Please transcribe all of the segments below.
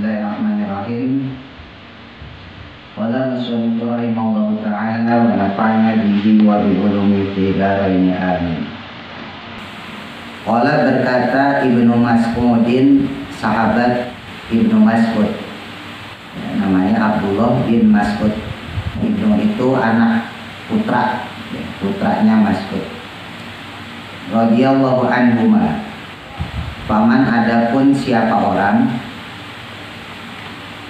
Bismillahirrahmanirrahim. Qala musannif rahimahullahu ta'ala wa nafa'ana bihi wa bi ulumihi fid dharain amin. Qala berkata Ibnu Mas'udin, sahabat Ibnu Mas'ud, ya, namanya Abdullah bin Mas'ud. Ibnu itu anak putra, ya, putranya Mas'ud radhiyallahu anhuma. Paman adapun siapa orang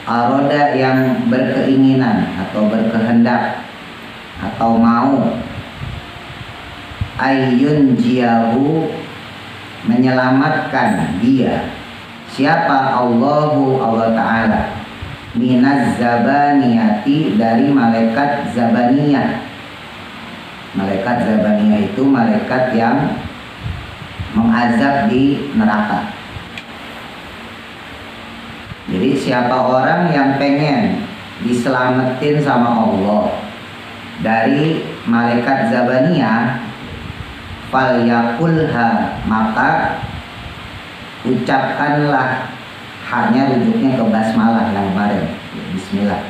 aroda yang berkeinginan atau berkehendak atau mau ayyun jiahu menyelamatkan dia, siapa Allah Ta'ala minaz zabaniyati dari malaikat zabaniyah. Malaikat zabaniyah itu malaikat yang mengazab di neraka. Jadi siapa orang yang pengen diselamatin sama Allah dari malaikat zabaniyah, falyakulha, maka ucapkanlah, hanya rujuknya ke basmalah yang kemarin, bismillah.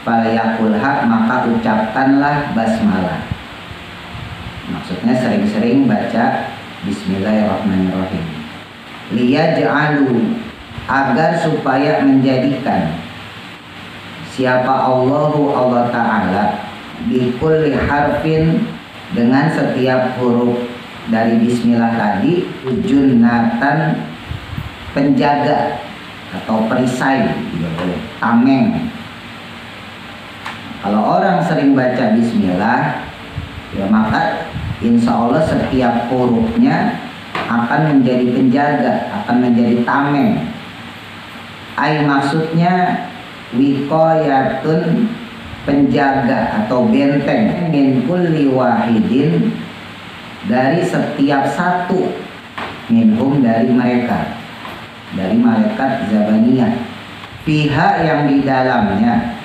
Falyakulha, maka ucapkanlah basmalah. Maksudnya sering-sering baca bismillahirrahmanirrahim. Liyaj'alu, agar supaya menjadikan siapa Allah Ta'ala bikulli harfin, dengan setiap huruf dari bismillah tadi, junnatan, penjaga atau perisai juga boleh, tameng. Kalau orang sering baca bismillah, ya maka insya Allah setiap hurufnya akan menjadi penjaga, akan menjadi tameng. Ay, maksudnya wiqayatun, penjaga atau benteng, min kulli wahidin, dari setiap satu, minhum, dari mereka, dari malaikat zabaniyah, pihak yang di dalamnya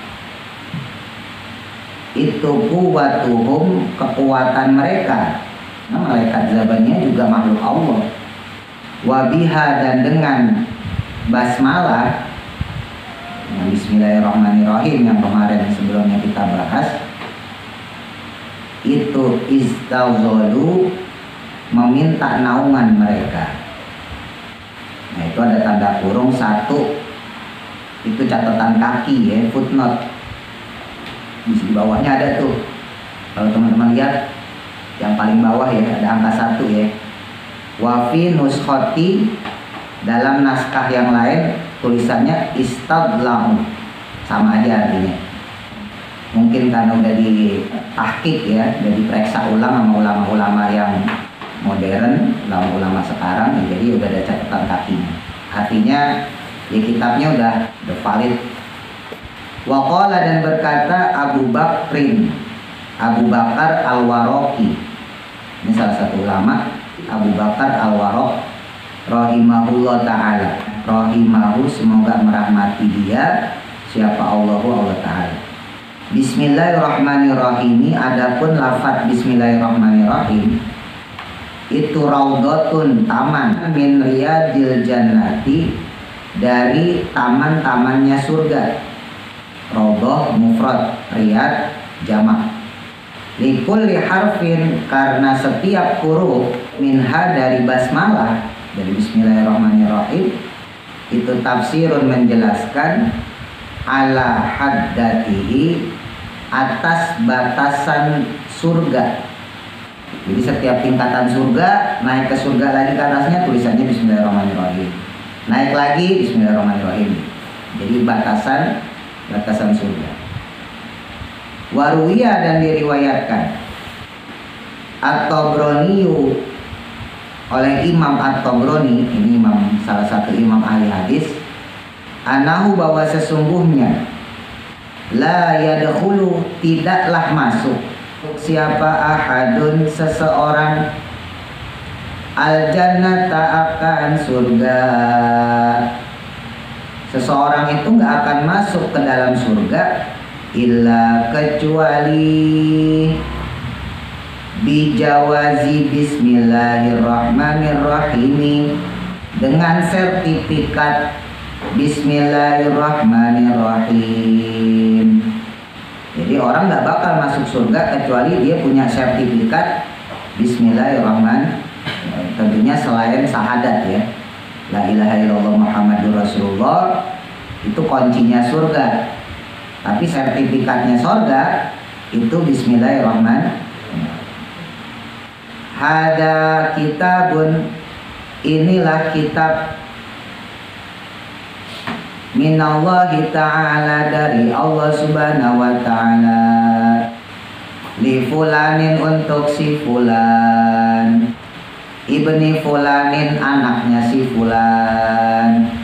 itu quwwatuhum, kekuatan mereka. Nah, malaikat zabaniyah juga makhluk Allah. Wabiha, dan dengan basmalah, yang bismillahirrahmanirrahim yang kemarin sebelumnya kita bahas, itu istaghalu, meminta naungan mereka. Nah, itu ada tanda kurung satu, itu catatan kaki ya, footnote. Di bawahnya ada tuh, kalau teman-teman lihat yang paling bawah ya, ada angka 1 ya. Wa fi nuskhati, dalam naskah yang lain tulisannya istadlahu, sama aja artinya. Mungkin karena udah ditahqiq ya, udah diperiksa ulang sama ulama-ulama yang modern, ulama-ulama sekarang, ya, jadi udah ada catatan kakinya. Artinya ya kitabnya udah valid. Waqala, dan berkata Abu Bakrin, Abu Bakar Al-Waraqi, ini salah satu ulama, Abu Bakar Al-Waraq rahimahullah ta'ala, rahimahu, semoga merahmati dia, siapa Allah Ta'ala. Bismillahirrahmanirrahim, adapun lafaz bismillahirrahmanirrahim itu raudhatun, taman, min riyadil jannati, dari taman-tamannya surga. Raudhah mufrad, riyad jamak. Likulli harfin, karena setiap huruf, minha, dari basmalah, dari bismillahirrahmanirrahim, itu tafsirun, menjelaskan, ala haddatihi, atas batasan surga. Jadi setiap tingkatan surga, naik ke surga lagi ke atasnya tulisannya bismillahirrahmanirrahim, naik lagi bismillahirrahmanirrahim. Jadi batasan surga. Waruya, dan diriwayatkan At-Tabraniyu, oleh Imam At-Tabrani, ini imam, salah satu imam ahli hadis, anahu, bahwa sesungguhnya, la yadkhulu, tidaklah masuk, siapa ahadun, seseorang, al-jannata, akan surga. Seseorang itu nggak akan masuk ke dalam surga illa, kecuali bijawazi bismillahirrahmanirrahim, dengan sertifikat Bismillahirrahmanirrahim. Jadi orang nggak bakal masuk surga kecuali dia punya sertifikat Bismillahirrahmanirrahim. Tentunya selain syahadat ya, La ilaha illallah Muhammadur Rasulullah, itu kuncinya surga. Tapi sertifikatnya surga itu Bismillahirrahmanirrahim. Hada kitabun, inilah kitab minallahi ta'ala, dari Allah subhanahu wa ta'ala, li fulanin, untuk si fulan, ibni fulanin, anaknya si fulan.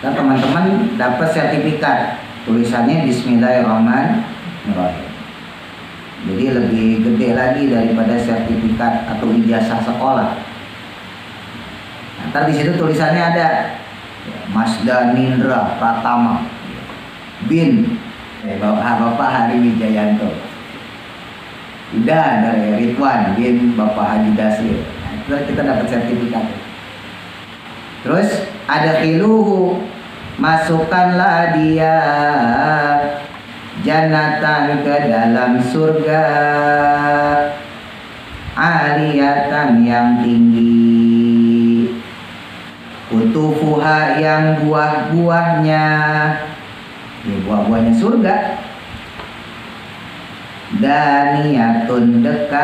Dan teman-teman dapat sertifikat, tulisannya Bismillahirrahmanirrahim. Jadi lebih gede lagi daripada sertifikat atau ijazah sekolah. Ntar di situ tulisannya ada Masda Nindra Pratama bin Bapak Hari Wijayanto. Udah dari Ridwan bin Bapak Haji Dasir. Nah, itu kita dapat sertifikat. Terus ada khiluhu, masukkanlah dia jannatan, ke dalam surga, aliyatan, yang tinggi, kutufuha, yang buah-buahnya, ya buah-buahnya surga, daniyatun, dekat.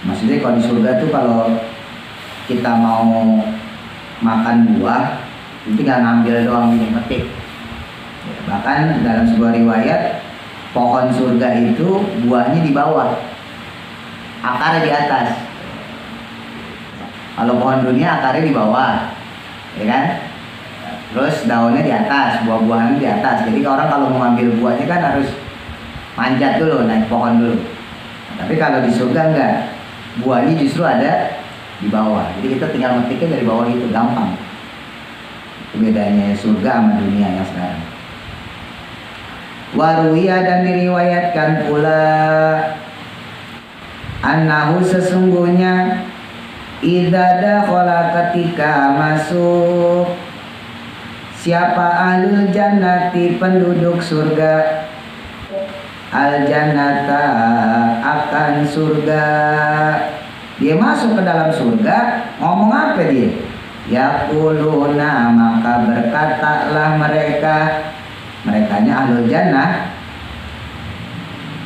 Maksudnya kalau di surga tuh kalau kita mau makan buah itu tinggal ngambil doang, ini metik. Bahkan dalam sebuah riwayat, pohon surga itu buahnya di bawah, akarnya di atas. Kalau pohon dunia akarnya di bawah, ya kan? Terus daunnya di atas, buah-buahannya di atas. Jadi orang kalau mau ambil buahnya kan harus manjat dulu, naik pohon dulu. Tapi kalau di surga enggak, buahnya justru ada di bawah. Jadi kita tinggal metiknya dari bawah, itu gampang. Itu bedanya surga sama dunia yang sekarang. Waruya, dan diriwayatkan pula, annahu, sesungguhnya, idza dakhala, ketika masuk, siapa ahlul jannati, penduduk surga, al jannata, akan surga. Dia masuk ke dalam surga, ngomong apa dia? Yaquluna, maka berkatalah mereka, merekanya ahlul jannah,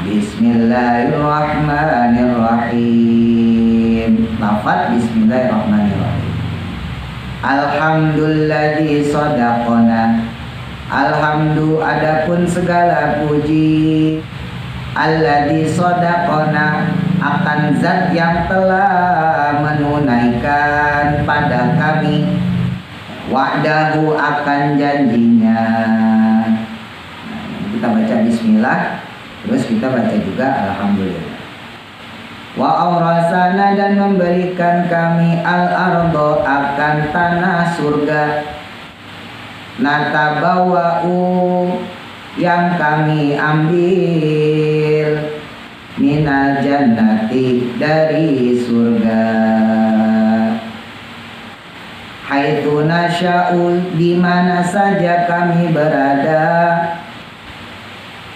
Bismillahirrahmanirrahim. Lafaz Bismillahirrahmanirrahim. Alhamdulilladzi shadaqana, alhamdu, adapun segala puji, alladzi shadaqana, akan zat yang telah menunaikan pada kami, wa'dahu, akan janjinya. Kita baca bismillah, terus kita baca juga alhamdulillah. Wa aurasana, dan memberikan kami al-ardo, akan tanah surga, natabawa'u, yang kami ambil, minal jannati, dari surga, haitsu nasya'u, di mana saja kami berada,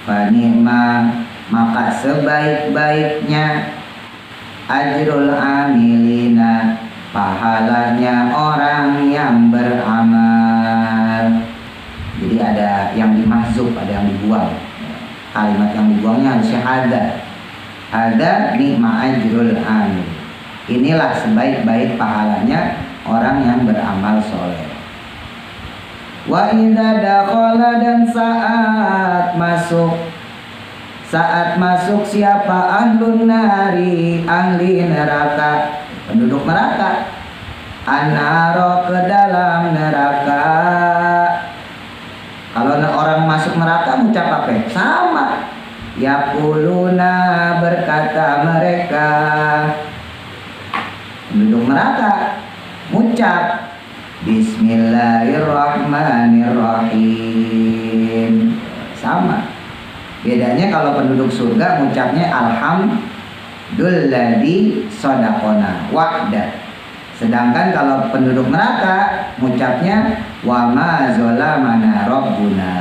fanima, maka sebaik-baiknya, ajrul amilina, pahalanya orang yang beramal. Jadi ada yang dimahzuf, ada yang dibuang. Kalimat yang dibuangnya harus syahadat. Ada nikma ajrul amil. Inilah sebaik-baik pahalanya orang yang beramal soleh. Wa idza dakhala, dan saat masuk siapa ahlun nari, ahli neraka, penduduk neraka, annaro, ke dalam neraka. Kalau orang masuk neraka ngucap apa? Sama. Yaquluna, berkata mereka, penduduk neraka ngucap Bismillahirrahmanirrahim. Sama. Bedanya kalau penduduk surga ngucapnya alhamdulilladzi shadaqana wa'da. Sedangkan kalau penduduk neraka mengucapnya wa ma zolamana rabbuna.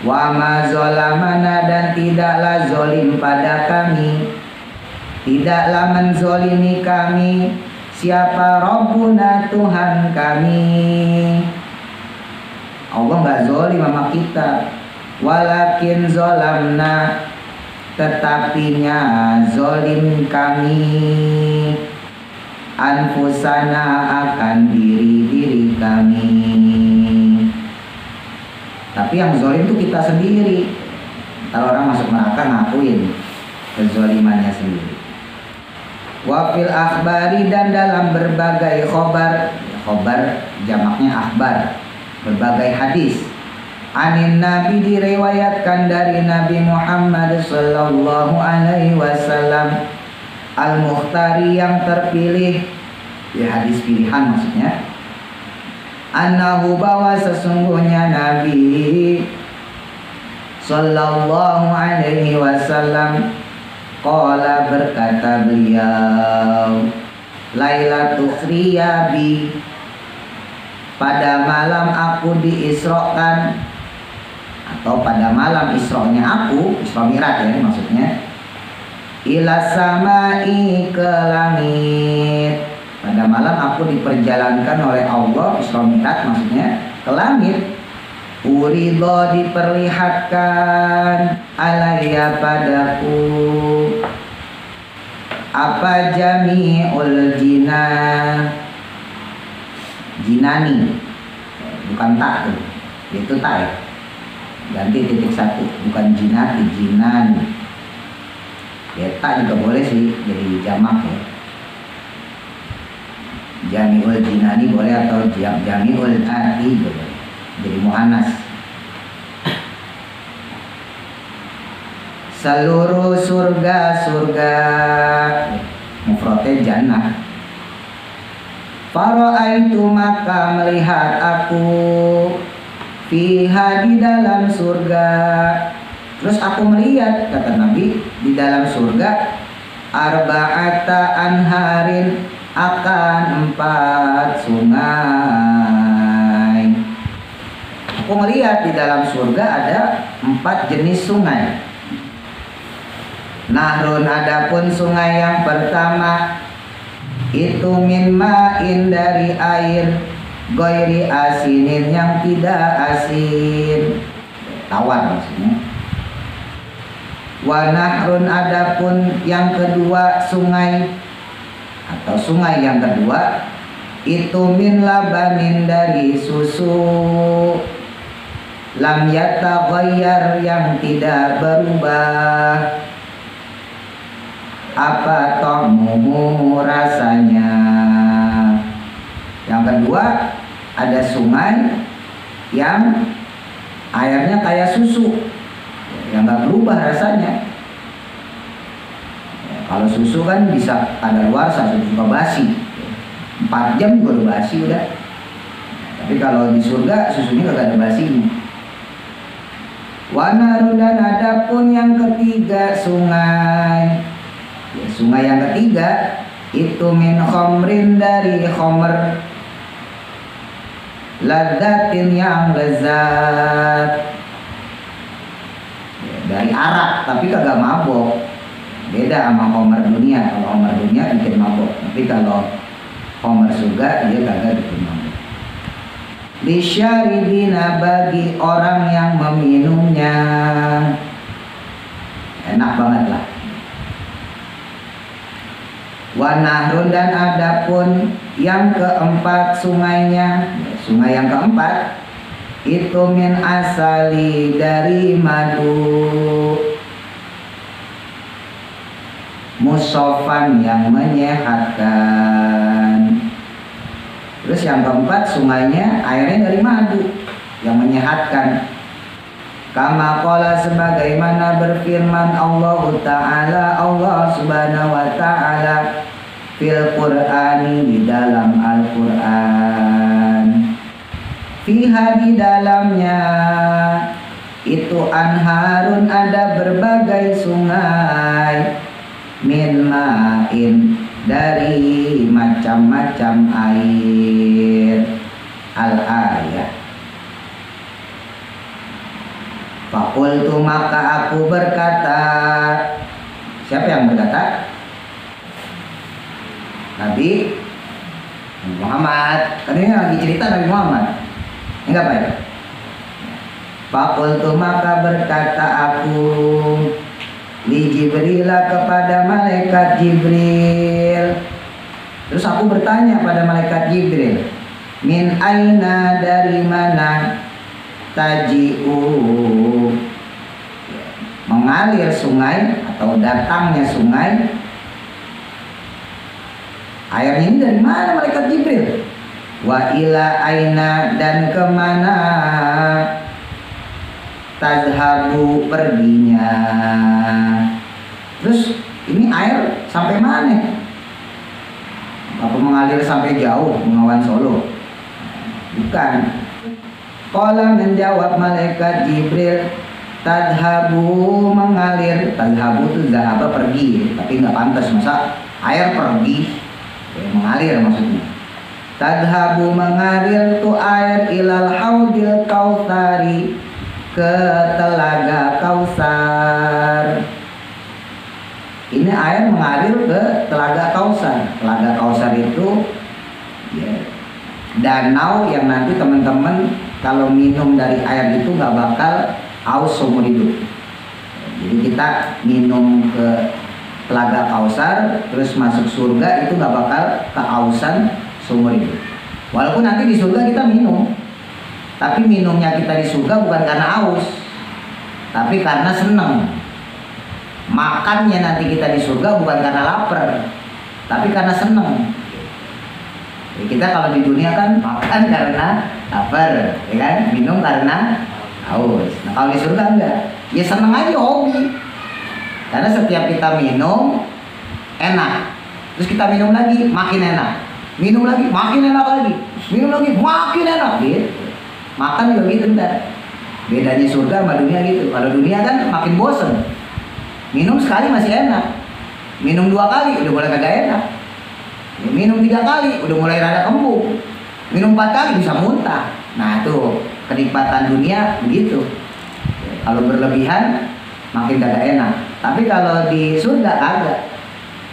Wa ma zolamana, dan tidaklah zolim pada kami, tidaklah menzolimi kami siapa Rabbuna, Tuhan kami. Allah nggak zolim sama kita. Walakin zolamna, tetapinya zolim kami, anfusana, akan diri-diri kami. Tapi yang zolim itu kita sendiri. Kalau orang masuk neraka ngakuin kezolimannya sendiri. Wafil akhbari, dan dalam berbagai khobar, khobar jamaknya akhbar, berbagai hadis. Anin Nabi, diriwayatkan dari Nabi Muhammad sallallahu alaihi wasallam, al-mukhtari, yang terpilih, ya hadis pilihan maksudnya. Annahu, bahwa sesungguhnya Nabi sallallahu alaihi wasallam qala, berkata beliau, Lailatul Riyabi, pada malam aku diisrokan, atau pada malam isro'nya aku, Isra Mi'raj ya maksudnya, ila samai, ke langit. Pada malam aku diperjalankan oleh Allah, Isra Mi'raj maksudnya, ke langit. Urido, diperlihatkan, alaiya, padaku, apa jami'ul jinani, bukan tak tuh, itu tak ya, ganti titik satu, bukan jinati, jinani. Ya tak juga boleh sih, jadi jamak ya. Jami'ul jinani boleh, atau jami'ul ati boleh, jadi muannas. Seluruh surga-surga, mufradnya jannah. Fara'aitu, maka melihat aku, fiha, di dalam surga. Terus aku melihat, kata Nabi, di dalam surga, arba'ata anharin, akan 4 sungai. Aku melihat di dalam surga ada 4 jenis sungai. Nahrun, adapun sungai yang pertama, itu min ma'in, dari air, goiri asinin, yang tidak asin, tawar maksudnya. Wa nahrun, adapun yang kedua sungai, atau sungai yang kedua, itu min labanin, dari susu, lam yataghayyar, yang tidak berubah, apa ta'muhu, rasanya. Yang kedua, ada sungai yang airnya kayak susu, yang gak berubah rasanya. Kalau susu kan bisa ada luar, susu juga basi, 4 jam juga udah basi udah. Tapi kalau di surga susunya gak ada basinya. Wanaru, dan adapun yang ketiga sungai, ya, sungai yang ketiga itu min khomrin, dari khomer, ladzatin, yang lezat, ya, dari arak tapi kagak mabok. Beda sama khomer dunia. Kalau khomer dunia bikin mabok, tapi kalau khomer surga dia kagak bikin mabok. Lisyaribina, bagi orang yang meminumnya, enak banget lah. Wanahrun, dan adapun yang keempat sungainya, sungai yang keempat itu min asali, dari madu, musofan, yang menyehatkan. Terus yang keempat sungainya airnya dari madu, yang menyehatkan. Kama qala, sebagaimana berfirman Allah Ta'ala, Allah Subhanahu wa Ta'ala, fil Qur'ani, di dalam Al-Qur'an, fiha, di dalamnya, itu anharun, ada berbagai sungai, min ma'in, dari macam air. Al-ayah. Fakultu maka aku berkata. Siapa yang berkata? Nabi Muhammad. Kan ini lagi cerita Nabi Muhammad. Enggak baik. Fakultu maka berkata aku li Jibril kepada malaikat Jibril. Terus aku bertanya pada malaikat Jibril, min aina, dari mana, taji'u, mengalir sungai atau datangnya sungai. Airnya ini dari mana malaikat Jibril? Wa ila aina, dan kemana, tazhabu, perginya. Terus ini air sampai mana? Apa mengalir sampai jauh Bengawan Solo? Bukan. Qala, menjawab malaikat Jibril, tadhabu, mengalir. Tadhabu itu zahaba, pergi, tapi nggak pantas masa air pergi, mengalir maksudnya. Tadhabu, mengalir tuh air ilal haudil kautsari, ke telaga Kausar. Ini air mengalir ke telaga Kausar. Telaga Kausar itu ya, danau yang nanti teman-teman kalau minum dari air itu nggak bakal haus seumur hidup. Jadi kita minum ke telaga Kausar terus masuk surga itu nggak bakal kehausan seumur hidup. Walaupun nanti di surga kita minum, tapi minumnya kita di surga bukan karena haus, tapi karena senang. Makannya nanti kita di surga bukan karena lapar, tapi karena senang. Jadi kita kalau di dunia kan makan karena lapar, ya kan? Minum karena haus. Nah kalau di surga enggak, ya senang aja, hobi. Karena setiap kita minum enak, terus kita minum lagi makin enak, minum lagi makin enak lagi, minum lagi makin enak, gitu. Makan juga gitu enggak. Bedanya surga sama dunia gitu. Kalau dunia kan makin bosen. Minum sekali masih enak, minum 2 kali udah mulai kagak enak, minum 3 kali udah mulai rada kembung, minum 4 kali bisa muntah. Nah tuh kenikmatan dunia begitu. Kalau berlebihan makin kagak enak. Tapi kalau di surga kagak.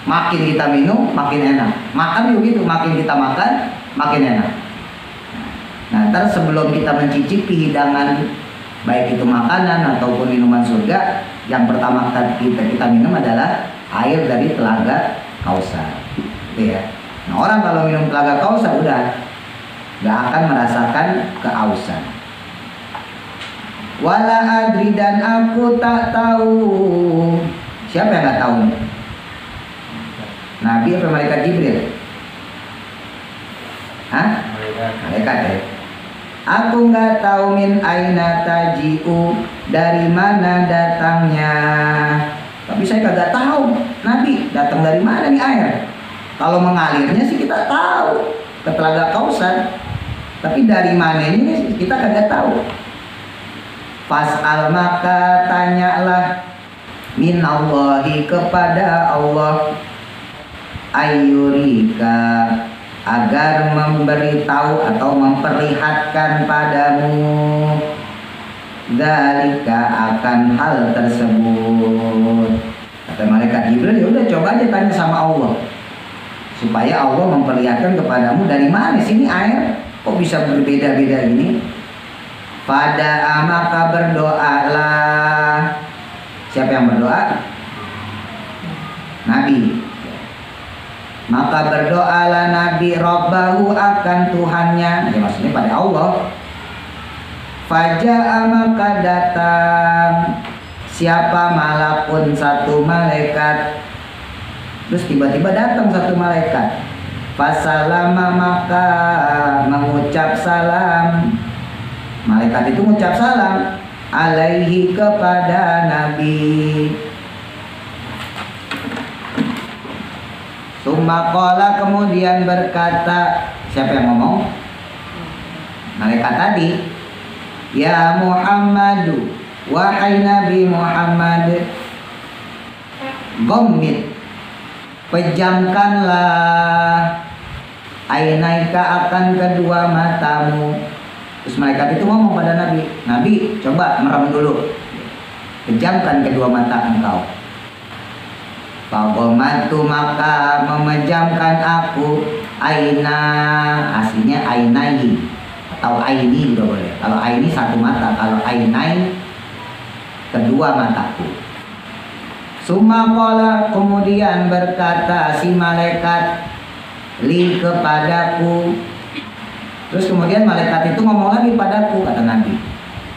Makin kita minum makin enak. Makan juga gitu, makin kita makan makin enak. Nah ntar sebelum kita mencicipi hidangan, baik itu makanan ataupun minuman surga, yang pertama kita minum adalah air dari telaga Kausar, gitu ya. Nah orang kalau minum telaga Kausar udah nggak akan merasakan kehausan. Wala adri, dan aku tak tahu. Siapa yang nggak tahu nih? Nabi atau malaikat Jibril? Hah? Malaikat ya. Aku nggak tahu min aina taji'u, dari mana datangnya. Tapi saya kagak tahu Nabi datang dari mana nih air. Kalau mengalirnya sih kita tahu ke telaga Kausar, tapi dari mana ini kita kagak tahu. Fas'al, maka tanyalah, minallahi, kepada Allah, ayyurika, agar memberitahu atau memperlihatkan padamu, dzalika, akan hal tersebut. Kata malaikat Jibril, ya udah coba aja tanya sama Allah, supaya Allah memperlihatkan kepadamu dari mana sini air kok bisa berbeda-beda ini. Pada maka berdoalah. Siapa yang berdoa? Nabi. Maka berdoalah Nabi Rabbahu, akan Tuhannya, ya maksudnya pada Allah. Faja'a, maka datang siapa malakun, satu malaikat. Terus tiba-tiba datang satu malaikat. Fasalama, maka mengucap salam. Malaikat itu mengucap salam alaihi, kepada Nabi. Sumaqala, kemudian berkata. Siapa yang ngomong? Malaikat tadi. Ya Muhammadu, wahai Nabi Muhammad, ghammid, pejamkanlah ainaika akan kedua matamu. Terus malaikat itu ngomong pada Nabi, Nabi coba merem dulu, pejamkan kedua mata engkau. Fagomatu maka memejamkan aku aina, aslinya ainai atau aini juga boleh. Kalau aini satu mata, kalau ainai kedua mataku. Sumakola kemudian berkata si malaikat li kepadaku. Terus kemudian malaikat itu ngomong lagi padaku, kata Nabi,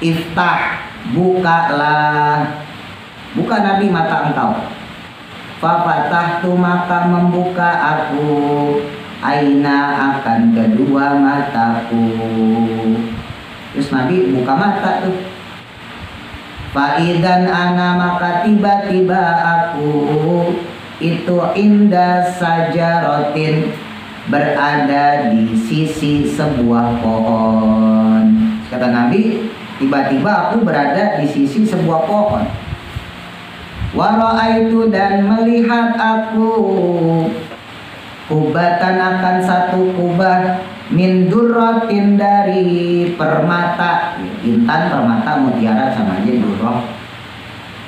iftah, bukalah, buka Nabi mata engkau. Fafatahtu maka membuka aku aina akan kedua mataku. Terus Nabi buka mata tuh. Faidan ana maka tiba-tiba aku itu indah sajaratin berada di sisi sebuah pohon. Kata Nabi, tiba-tiba aku berada di sisi sebuah pohon. Wara'aitu dan melihat aku kubatan akan satu kubah min durratin dari permata. Intan, permata, mutiara sama aja durrah.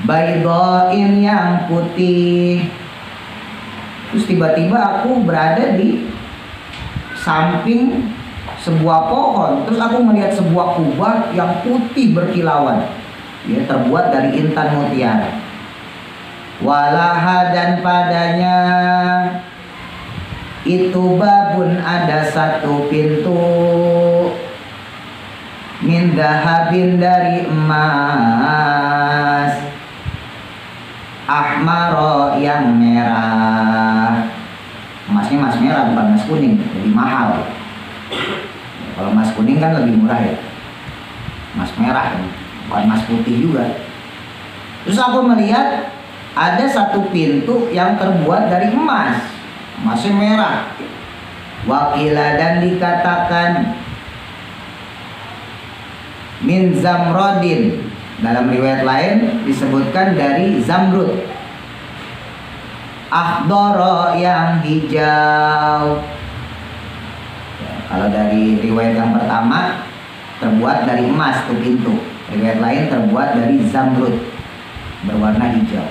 Baydain yang putih. Terus tiba-tiba aku berada di samping sebuah pohon. Terus aku melihat sebuah kubah yang putih berkilauan, ya, terbuat dari intan mutiara. Walaha dan padanya itu babun ada satu pintu min dahabin dari emas, ahmaro yang merah. Emasnya emas merah bukan emas kuning, lebih mahal. Kalau emas kuning kan lebih murah ya, emas merah bukan emas putih juga. Terus aku melihat ada satu pintu yang terbuat dari emas, emasnya merah. Wakila dan dikatakan min zamrodin, dalam riwayat lain disebutkan dari zamrud. Akhdoro yang hijau. Ya, kalau dari riwayat yang pertama terbuat dari emas tuh pintu, riwayat lain terbuat dari zamrud berwarna hijau.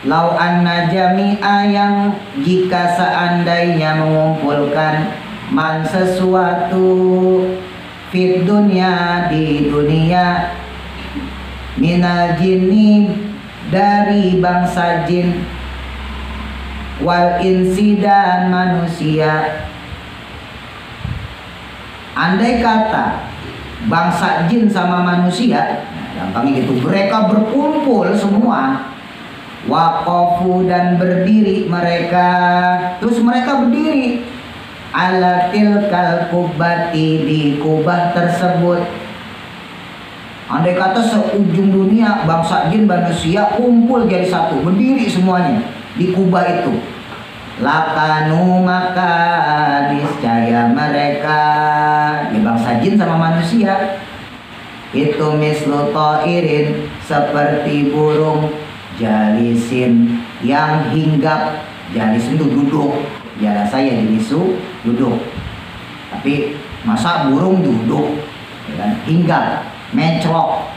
Lau anna jami'a yang jika seandainya mengumpulkan man sesuatu fit dunia di dunia minal jinni dari bangsa jin wal insi dan manusia. Andai kata bangsa jin sama manusia, gampangnya gitu, mereka berkumpul semua, waqafu dan berdiri mereka, terus mereka berdiri ala tilkal kubati di kubah tersebut. Andai kata seujung dunia bangsa jin manusia kumpul jadi satu, berdiri semuanya di kubah itu, lakanu maka niscaya mereka, ya bangsa jin sama manusia itu mislu ta'irin seperti burung jalisin yang hinggap. Jalisin itu duduk, biasa saya jalisu duduk, tapi masa burung duduk, ya kan? Hinggap, mencelok.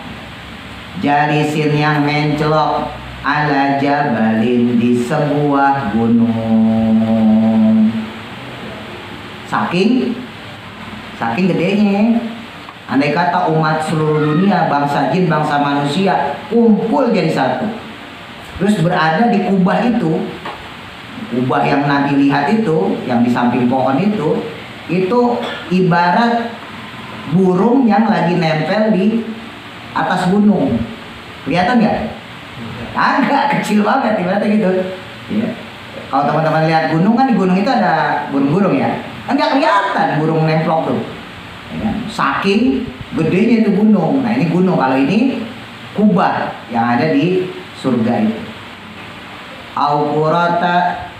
Jalisin yang mencelok ala jabalin di sebuah gunung. Saking gedenya. Andai kata umat seluruh dunia, bangsa jin, bangsa manusia kumpul jadi satu, terus berada di kubah itu, kubah yang Nabi lihat itu, yang di samping pohon itu ibarat burung yang lagi nempel di atas gunung. Kelihatan nggak? Agak kecil banget, ibaratnya gitu. Ya. Kalau teman-teman lihat gunung kan, di gunung itu ada burung-burung ya, kan nggak kelihatan burung nemplok tuh. Ya, saking gedenya itu gunung. Nah ini gunung, kalau ini kubah yang ada di surga itu. Aukurata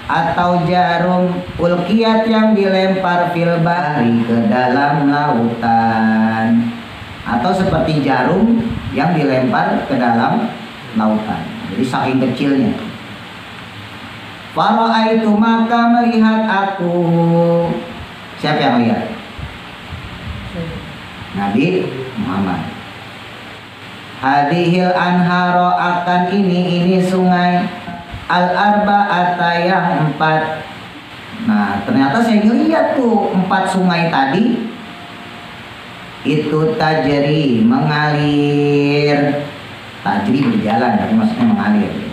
atau jarum ulkiyat yang dilempar fil bahri ke dalam lautan, atau seperti jarum yang dilempar ke dalam lautan. Jadi saking kecilnya. Fara'aitu maka melihat aku. Siapa yang lihat? Nabi Muhammad. Hadhil anharo akan ini sungai al-arba'ata yang 4. Nah ternyata saya lihat tuh 4 sungai tadi itu tajri mengalir. Tajri berjalan tapi maksudnya mengalir.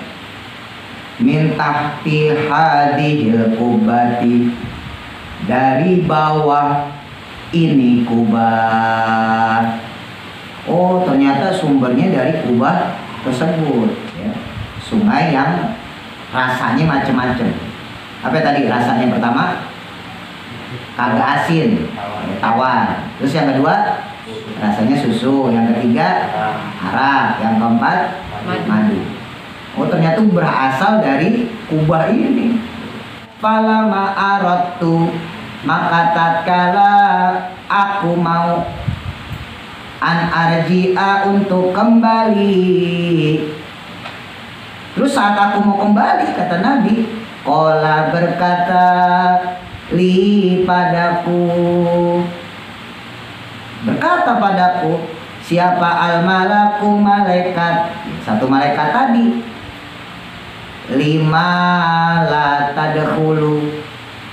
Min tahti hadhil kubati, dari bawah ini kubah. Oh ternyata sumbernya dari kubah tersebut ya. Sungai yang rasanya macam-macam. Apa tadi rasanya? Pertama kagak asin, tawar. Terus yang kedua rasanya susu. Yang ketiga arak. Yang keempat madu. Oh ternyata berasal dari kubah ini. Falama aradtu, maka tatkala aku mau an arji'a untuk kembali. Terus saat aku mau kembali, kata Nabi, qala berkata li padaku, berkata padaku, siapa al malaku malaikat, satu malaikat tadi, lima la tadkhulu,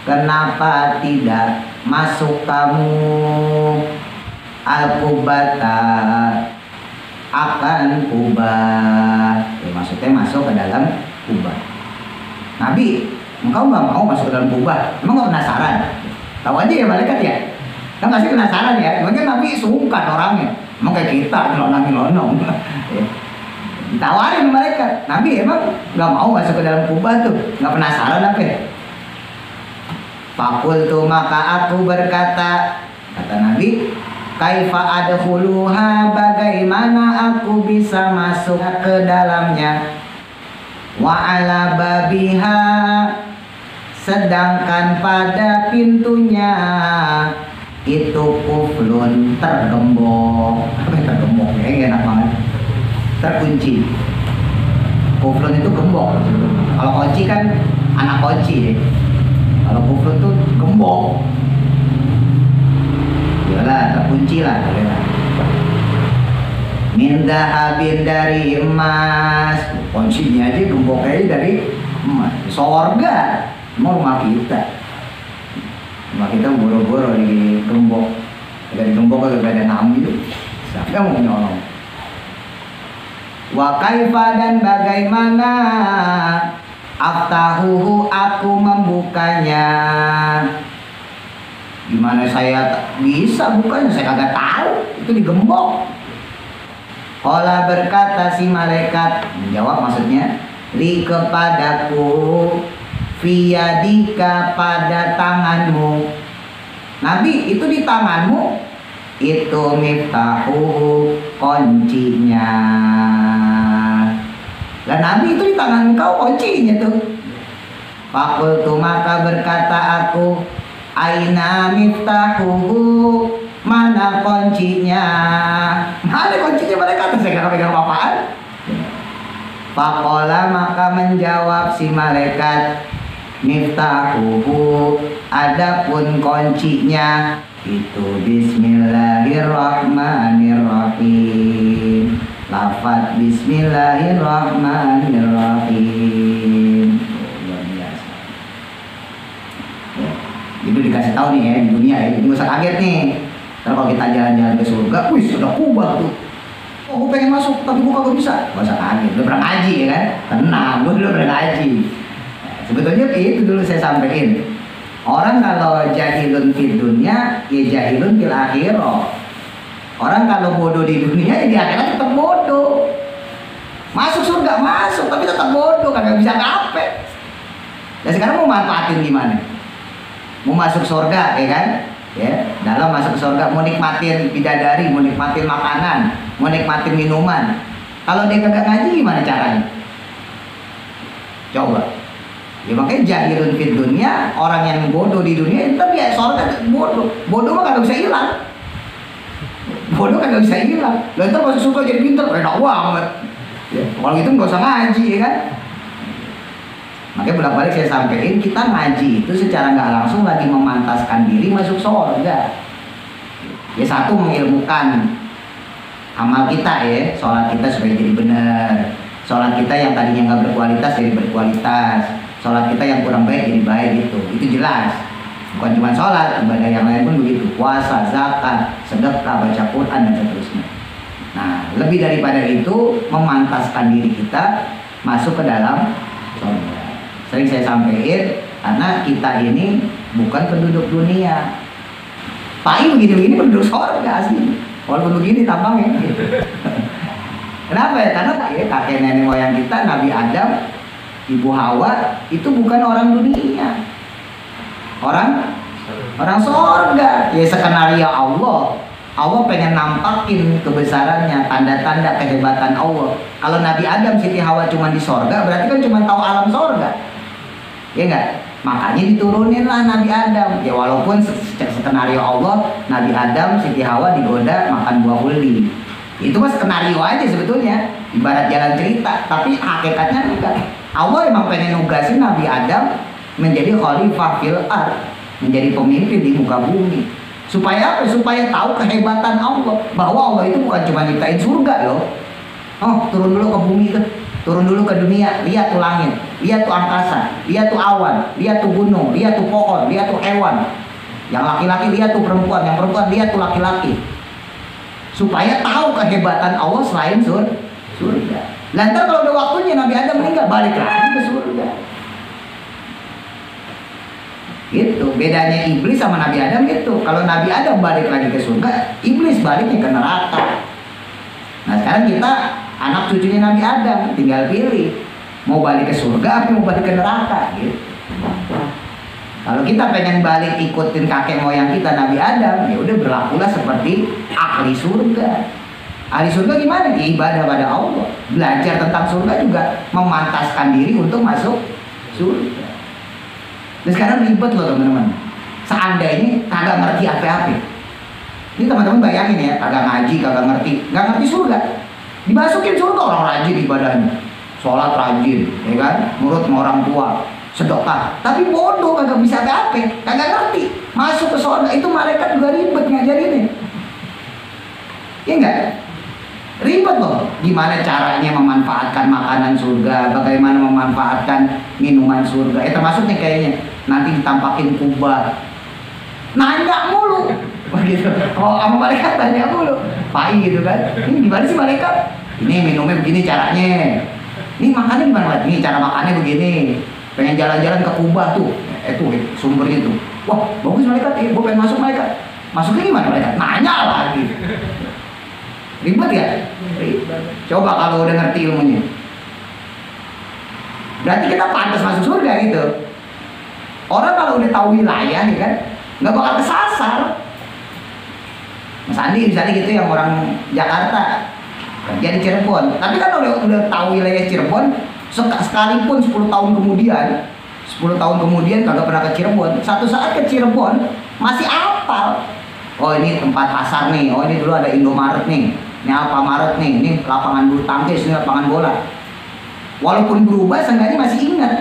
kenapa tidak masuk kamu al-kubata akan kubah. Ya, maksudnya masuk ke dalam kubah. Nabi, engkau nggak mau masuk ke dalam kubah? Emang nggak penasaran? Tahu aja ya malaikat ya. Kan nggak sih penasaran ya? Mungkin Nabi sungkan orangnya. Emang kayak kita nyelonong-nyelonong. Ditawarin malaikat. Nabi emang nggak mau masuk ke dalam kubah tuh? Nggak penasaran apa ya? Fakultu maka aku berkata, kata Nabi, kaifa adkhuluha, bagaimana aku bisa masuk ke dalamnya, wa ala babiha, sedangkan pada pintunya itu kuflun, tergembok. Apa tergembok? Enak banget. Terkunci. Kuflun itu gembok. Kalau kunci kan anak kunci ya. Kalau kuflun itu gembok. Yalah, terkunci lah. Min dahabin, dari emas. Kuncinya aja gemboknya dari emas. Sorga, mau rumah kita. Rumah kita boro-boro di gembok. Dari gembok kalau ada namu itu, siapa yang mau nyolong? Wa kaifa, dan bagaimana aftahuhu, aku membukanya. Gimana saya bisa bukanya? Saya kagak tahu, itu digembok. Qala berkata si malaikat, menjawab maksudnya, li kepadaku, fiyadika, pada tanganmu. Nabi, itu di tanganmu, itu miftahu, kuncinya. Dan Nabi itu di tangan engkau kuncinya tuh. Fakultu maka berkata aku, aina miftahuhu, mana kuncinya? Mana kuncinya mereka? Saya nggak pegang apaan. Fakola maka menjawab si malaikat, miftahuhu, adapun kuncinya itu bismillahirrahmanirrahim. Lafaz bismillahirrahmanirrahim. Luar biasa. Itu dikasih tahu nih ya, di dunia ya, nggak usah kaget nih. Karena kalau kita jalan-jalan ke surga, wih sudah kubah tuh. Oh, gue pengen masuk, tapi gue kagak bisa. Nggak usah kaget, udah pernah ngaji ya kan? Tenang, gue dulu pernah ngaji. Nah, sebetulnya itu dulu saya sampaikan. Orang kalau jahilun fid dunya, ya jahilun fil akhirah. Orang kalau bodoh di dunia, ya di akhirat tetap bodoh. Masuk surga masuk, tapi tetap bodoh, kagak bisa ngape. Dan sekarang mau manfaatin gimana? Mau masuk surga, ya kan? Ya, dalam masuk surga, mau nikmatin bidadari, mau nikmatin makanan, mau nikmatin minuman. Kalau dia kagak ngaji, gimana caranya? Coba. Ya makanya jahilun fid dunya, orang yang bodoh di dunia, tapi ya surga bodoh. Bodoh mah kagak bisa hilang. Bodoh kagak bisa hilang. Lalu ntar masuk surga jadi pintar, enak banget. Ya, kalau gitu nggak usah ngaji, ya kan? Makanya bolak-balik saya sampaikan, kita ngaji itu secara nggak langsung lagi memantaskan diri masuk surga. Ya satu, mengilmukan amal kita ya, sholat kita supaya jadi benar, sholat kita yang tadinya nggak berkualitas jadi berkualitas, sholat kita yang kurang baik jadi baik, itu jelas. Bukan cuma sholat, ibadah yang lain pun begitu, puasa, zakat, sedekah, baca Quran dan seterusnya. Nah, lebih daripada itu, memantaskan diri kita masuk ke dalam surga. Sering saya sampaikan, karena kita ini bukan penduduk dunia. Pai begini-begini penduduk surga sih. Walaupun begini tampangnya. Kenapa ya? Karena kakek nenek moyang kita, Nabi Adam, Ibu Hawa, itu bukan orang dunia. Orang surga. Ya skenario Allah. Allah pengen nampakin kebesarannya, tanda-tanda kehebatan Allah. Kalau Nabi Adam, Siti Hawa cuma di surga, berarti kan cuma tahu alam surga. Ya enggak? Makanya dituruninlah Nabi Adam. Ya walaupun skenario Allah, Nabi Adam, Siti Hawa digoda makan buah huli. Itu mah skenario aja sebetulnya, ibarat jalan cerita. Tapi hakikatnya enggak. Allah emang pengen nugasin Nabi Adam menjadi khalifah fil ard, menjadi pemimpin di muka bumi. Supaya apa? Supaya tahu kehebatan Allah, bahwa Allah itu bukan cuma nyiptain surga loh. Oh, turun dulu ke bumi tuh. Turun dulu ke dunia, lihat tuh langit, lihat tuh angkasa, lihat tuh awan, lihat tuh gunung, lihat tuh pohon, lihat tuh hewan. Yang laki-laki lihat tuh perempuan, yang perempuan lihat tuh laki-laki. Supaya tahu kehebatan Allah selain surga. Lantas kalau udah waktunya Nabi Adam meninggal, balik lagi ke surga. Gitu, bedanya iblis sama Nabi Adam gitu. Kalau Nabi Adam balik lagi ke surga, iblis baliknya ke neraka. Nah sekarang kita anak cucunya Nabi Adam, tinggal pilih mau balik ke surga atau mau balik ke neraka gitu. Kalau kita pengen balik ikutin kakek moyang kita Nabi Adam, ya udah berlakulah seperti ahli surga. Ahli surga gimana? Ya, ibadah pada Allah, belajar tentang surga juga, memantaskan diri untuk masuk surga. Dan sekarang ribet loh teman-teman. Seandainya kagak ngerti apa-apa. Ini teman-teman bayangin ya, kagak ngaji, kagak ngerti, nggak ngerti surga. Dimasukin surga orang rajin ibadahnya, sholat rajin, ya kan, nurut sama orang tua, sedekah. Tapi bodoh, kagak bisa apa-apa, kagak ngerti. Masuk ke surga itu malaikat juga ribet ngajarinnya. Ya enggak? Ribet loh. Gimana caranya memanfaatkan makanan surga, bagaimana memanfaatkan minuman surga. Termasuk nih kayaknya nanti ditampakin kubah. Nanya mulu. Begitu. Oh, sama malaikat tanya mulu. Pai gitu kan. Ini gimana sih malaikat? Ini minumnya begini caranya. Ini makannya gimana? Ini cara makannya begini. Pengen jalan-jalan ke Kubah tuh. Itu sumbernya tuh. Wah, bagus malaikat. Gue pengen masuk malaikat. Masuknya gimana malaikat? Nanya lagi. Ribet ya? Ribet. Coba kalau udah ngerti ilmunya. Berarti kita pantas masuk surga gitu. Orang kalau udah tahu wilayah ya kan, nggak bakal kesasar. Mas Andi misalnya gitu yang orang Jakarta kerja di Cirebon, tapi kan udah tahu wilayah Cirebon, sekalipun 10 tahun kemudian kagak pernah ke Cirebon, satu saat ke Cirebon masih hafal. Oh ini tempat pasar nih, oh ini dulu ada Indomaret nih, ini Alfamaret nih, ini lapangan bulu tangkis, ini lapangan bola. Walaupun berubah, seenggaknya masih ingat.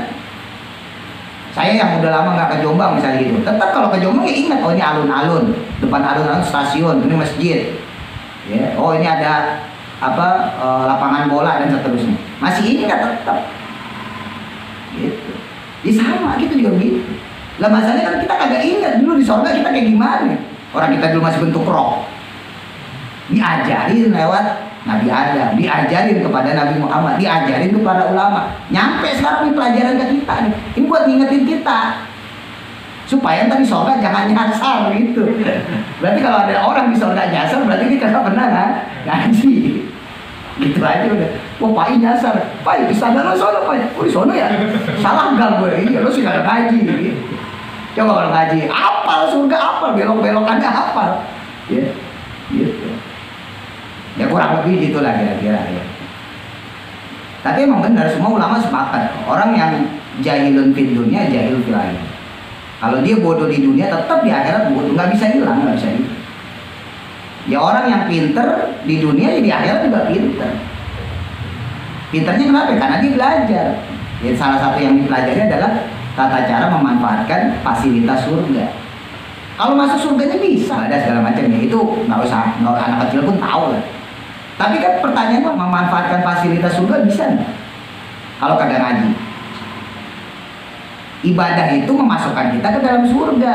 Saya yang udah lama nggak ke Jombang misalnya gitu, tetap kalau ke Jombang ya ingat, oh ini alun-alun, depan alun-alun stasiun, ini masjid, ya, oh ini ada apa lapangan bola dan seterusnya, masih ingat tetap. Gitu. Ya sama, gitu juga gitu. Lah masalahnya kan kita kagak ingat dulu di surga kita kayak gimana. Orang kita dulu masih bentuk roh, diajarin lewat Nabi Adam, diajarin kepada Nabi Muhammad, diajarin kepada ulama. Nyampe sekarang nih pelajaran ke kita nih. Ini buat ngingetin kita supaya tadi surga jangan nyasar gitu. Berarti kalau ada orang di surga nyasar, berarti kita nggak pernah kan ngaji. Gitu aja udah. Wah Pak nyasar, Pak di sana lo sono Pak, oh di sono ya. Salah enggak gue? Iya lo sih nggak ngaji. Gitu. Coba kalau ngaji, apal surga apal, belok-belokannya apal. Ya, gitu. Ya kurang lebih gitulah kira-kira ya. Tapi emang benar semua ulama sepakat, orang yang jahilun fid dunya jahil fil akhirat. Kalau dia bodoh di dunia tetap di akhirat bodoh, nggak bisa hilang, nggak bisa hilang. Ya orang yang pinter di dunia ya di akhirat juga pinter. Pinternya kenapa? Karena dia belajar. Ya, salah satu yang dipelajari adalah tata cara memanfaatkan fasilitas surga. Kalau masuk surganya bisa, ada segala macam ya, itu nggak usah, anak kecil pun tahu lah. Tapi kan pertanyaannya, memanfaatkan fasilitas surga bisa nggak? Kalau kagak ngaji. Ibadah itu memasukkan kita ke dalam surga.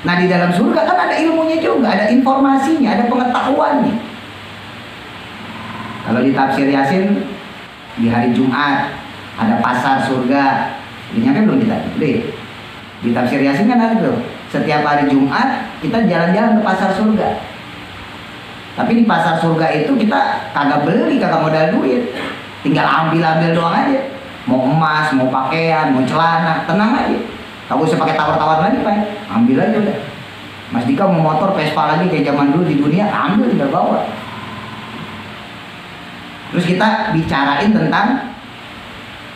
Nah, di dalam surga kan ada ilmunya juga, ada informasinya, ada pengetahuannya. Kalau di tafsir Yasin di hari Jumat ada pasar surga. Ini nyampe belum kita? Udah. Di tafsir Yasin kan ada tuh. Setiap hari Jumat kita jalan-jalan ke pasar surga. Tapi di pasar surga itu kita kagak beli, kagak modal duit. Tinggal ambil-ambil doang aja. Mau emas, mau pakaian, mau celana, tenang aja. Kagak usah pakai tawar-tawar lagi, Pak. Ambil aja udah. Mas Dika mau motor Vespa lagi kayak zaman dulu di dunia, ambil tinggal bawa. Terus kita bicarain tentang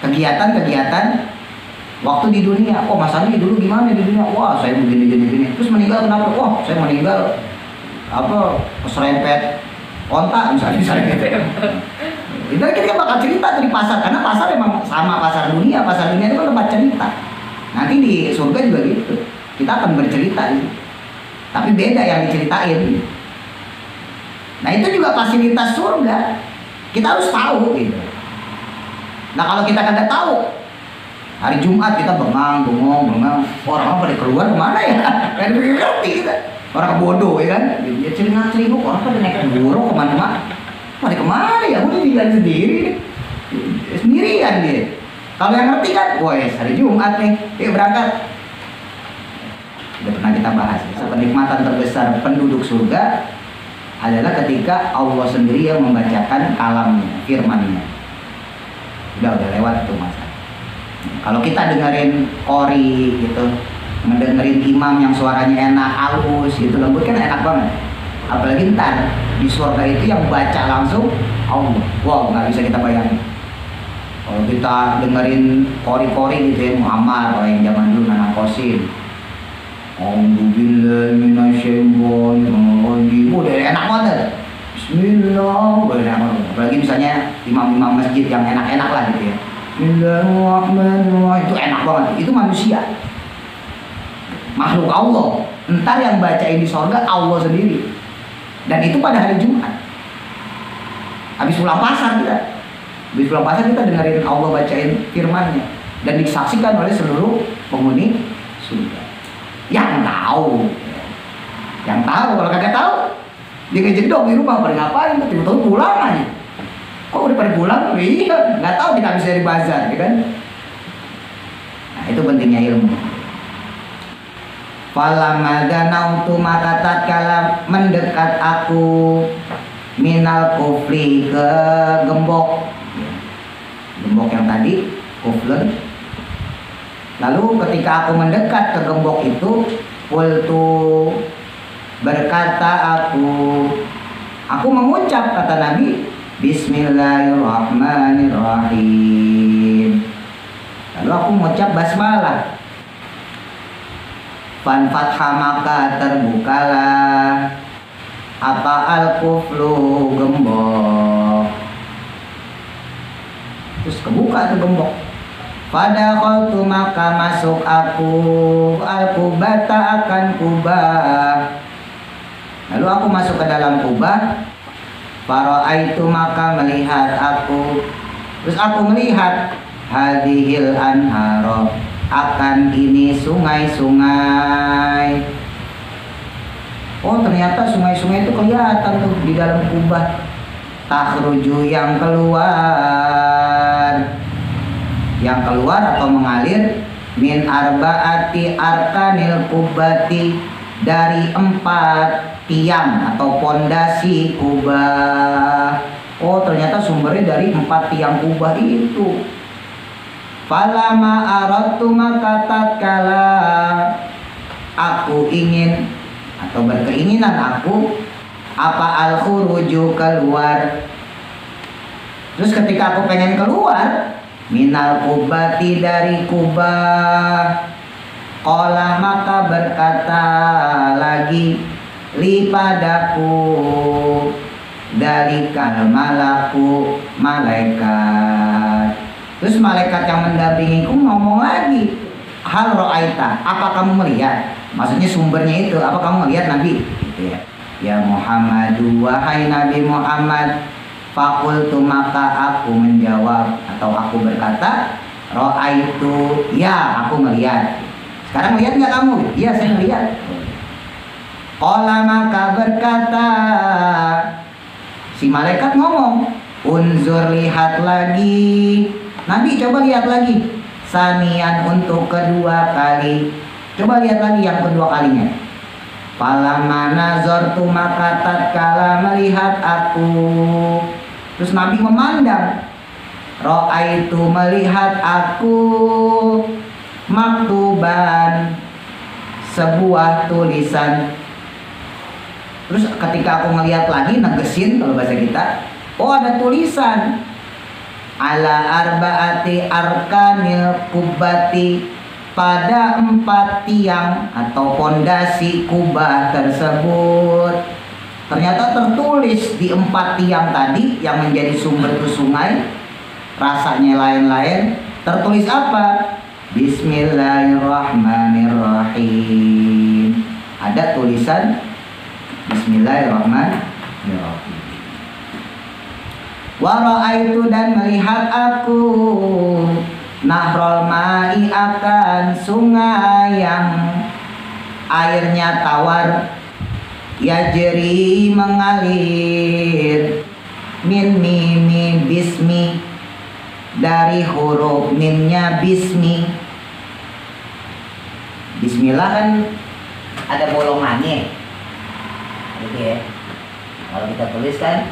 kegiatan-kegiatan waktu di dunia. Oh, Mas Andi dulu gimana di dunia? Wah, saya begini. Terus meninggal kenapa? Wah, saya meninggal keserempet onta misalnya gitu. Itu kita bakal cerita tuh di pasar, karena pasar emang sama pasar dunia. Pasar dunia itu kan tempat cerita. Nanti di surga juga gitu. Kita akan bercerita gitu. Tapi beda yang diceritain. Nah, itu juga fasilitas surga. Kita harus tahu gitu. Nah, kalau kita kagak tahu, hari Jumat kita bengong, orang pada keluar kemana ya? Kan ngerti kita. Orang bodoh ya kan? Dia celingak-celinguk, orang pada naik burung kemana-mana. Pada kemana ya? Udah jalan sendiri, sendirian dia. Kalau yang ngerti kan, woi hari Jumat nih, yuk berangkat. Udah pernah kita bahas. Kenikmatan terbesar penduduk surga adalah ketika Allah sendiri yang membacakan kalamnya, firmannya. Udah lewat tuh masa. Kalau kita dengerin qori gitu, mendengerin imam yang suaranya enak, halus gitu, lembut kan enak banget. Apalagi ntar di surga itu yang baca langsung Allah. Wow, nggak bisa kita bayangin. Kalau kita dengerin qori-qori gitu ya, Muhammad, kalau yang zaman dulu Nana Qasim. Alhamdulillah minasyaitonirrajim. Udah enak banget. Bismillah. Apalagi misalnya imam-imam masjid yang enak-enak lah gitu ya. Bismillahirrahmanirrahim. Itu enak banget. Itu manusia. Makhluk Allah. Entar yang bacain di sorga Allah sendiri. Dan itu pada hari Jumat. Habis pulang pasar kita. Habis pulang pasar kita dengerin Allah bacain firmannya. Dan disaksikan oleh seluruh penghuni surga. Yang tahu, kalau kagak tahu dia ngejedok di rumah, pada ngapain? Tiba-tiba pulang aja. Kok udah pada pulang? Iya, nggak tahu kita habis dari bazar, ya kan? Nah, itu pentingnya ilmu. Falamma ganautu maka tatkala mendekat aku minal kufri ke gembok yang tadi kuflen. Lalu ketika aku mendekat ke gembok itu, qultu berkata aku mengucap kata Nabi, Bismillahirrahmanirrahim. Lalu aku mengucap basmalah. Fanfatha maka terbukalah apa al-kuflu gembok. Terus kebuka tuh gembok. Pada qaltu maka masuk aku al-kubata akan kubah. Lalu aku masuk ke dalam kubah. Fara'aitu maka melihat aku. Terus aku melihat hadhil anharo, akan ini sungai-sungai. Oh, ternyata sungai-sungai itu kelihatan tuh di dalam kubah. Takhruju yang keluar atau mengalir min arbaati arkanil kubati, dari 4 tiang atau pondasi kubah. Oh, ternyata sumbernya dari 4 tiang kubah itu. Falama aradtu maka tatkala aku ingin atau berkeinginan aku apa al-khuruju keluar. Terus ketika aku pengen keluar minal kubati dari kubah, qala maka berkata lagi li padaku dari kal malaku malaikat. Terus malaikat yang mendampingiku ngomong lagi, hal ro'aita, apa kamu melihat? Maksudnya sumbernya itu, apa kamu melihat Nabi? Gitu ya. Ya Muhammad, wahai Nabi Muhammad, fakultu, maka aku menjawab atau aku berkata, ro'aitu, ya aku melihat. Sekarang melihat nggak kamu? Iya saya melihat. Qala, maka berkata si malaikat ngomong, unzur, lihat lagi. Nabi coba lihat lagi. Sanian, untuk kedua kali. Coba lihat lagi yang kedua kalinya. Falamma nazartu, maka tatkala melihat aku. Terus Nabi memandang. Ro'aitu, melihat aku. Maktuban, sebuah tulisan. Terus ketika aku ngelihat lagi, negesin kalau bahasa kita, oh ada tulisan. Ala arbaati arkanil kubati, pada 4 tiang atau pondasi kubah tersebut. Ternyata tertulis di 4 tiang tadi yang menjadi sumber itu sungai, rasanya lain-lain. Tertulis apa? Bismillahirrahmanirrahim. Ada tulisan Bismillahirrahmanirrahim. Wa ra'aitu, dan melihat aku, nahrul ma'i, akan sungai yang airnya tawar, yajri, mengalir, min mimi bismi, dari huruf mimnya bismi. Bismillah kan ada bolongannya gitu ya. Kalau kita tulis kan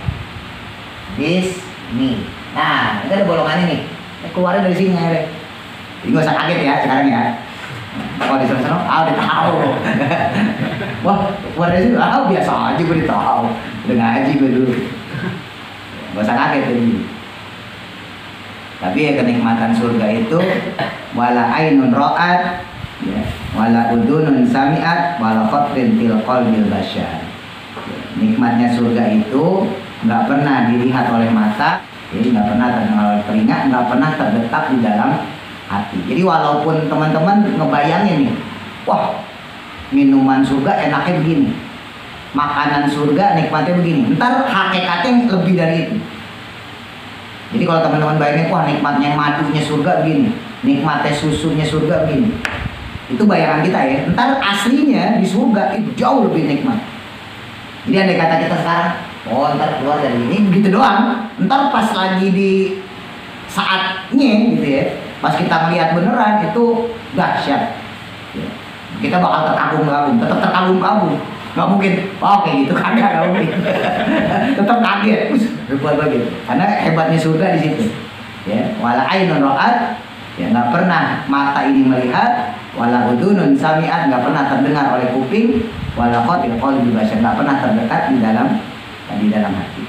bismi, nah itu ada bolongannya nih, keluarnya dari sini ya. Jadi gak usah kaget ya sekarang ya. Kalau di sana udah tahu. Wah, keluar dari sini, biasa aja gue tahu. Udah ngaji gue dulu. Gak usah kaget jadi. Tapi ya kenikmatan surga itu wala ainun ra'at, ya, wala udunun sami'at, wala khatrin fil qalbil basyar. Nikmatnya surga itu nggak pernah dilihat oleh mata, jadi nggak pernah terdengar oleh telinga, nggak pernah terdetak di dalam hati. Jadi walaupun teman-teman ngebayangin nih, wah minuman surga enaknya begini, makanan surga nikmatnya begini, ntar hakikatnya lebih dari itu. Jadi kalau teman-teman bayangin, wah nikmatnya madunya surga begini, nikmatnya susunya surga begini, itu bayangan kita ya. Ntar aslinya di surga itu jauh lebih nikmat. Jadi andai kata kita sekarang, oh ntar keluar dari ini begitu doang, ntar pas lagi di saatnya gitu ya, pas kita melihat beneran itu dahsyat. Kita bakal terkagum-kagum, tetap terkagum-kagum. Nggak mungkin, oh kayak gitu, kagak, nggak mungkin. Tetap kaget, buat begitu. Karena hebatnya surga di situ. Ya, wala ainun ra'at, ya nggak pernah mata ini melihat, wala udunun sami'at, nggak pernah terdengar oleh kuping, wala khatir qalbi basyar, nggak pernah terdekat di dalam hati.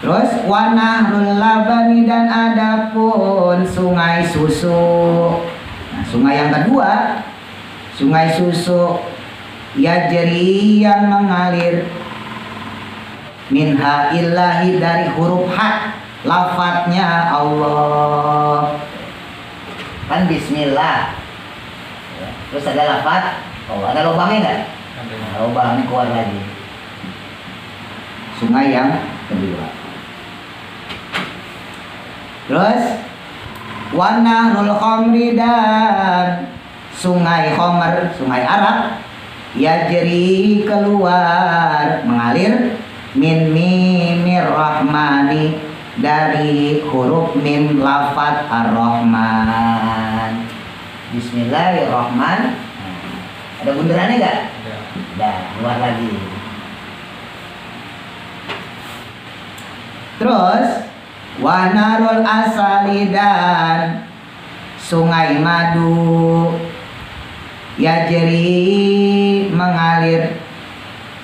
Terus wanahrul labani, dan adapun sungai susu. Nah, sungai yang kedua, sungai susu, yajri, yang mengalir, minha illahi, dari huruf ha, lafadznya Allah kan bismillah ya. Terus ada lafadz Allah, ada lubangnya nggak? Ada lubangnya, keluar lagi. Sungai yang kedua. Terus wanahrul khamri, dan sungai khamr, sungai arak, yajri, keluar, mengalir, min mimir rahmani, dari huruf mim lafadz ar-Rahman. Bismillahirrahmanirrahim. Ada bundarannya nggak? Udah, keluar lagi. Terus wanarul asali, dan sungai madu, yajri, mengalir,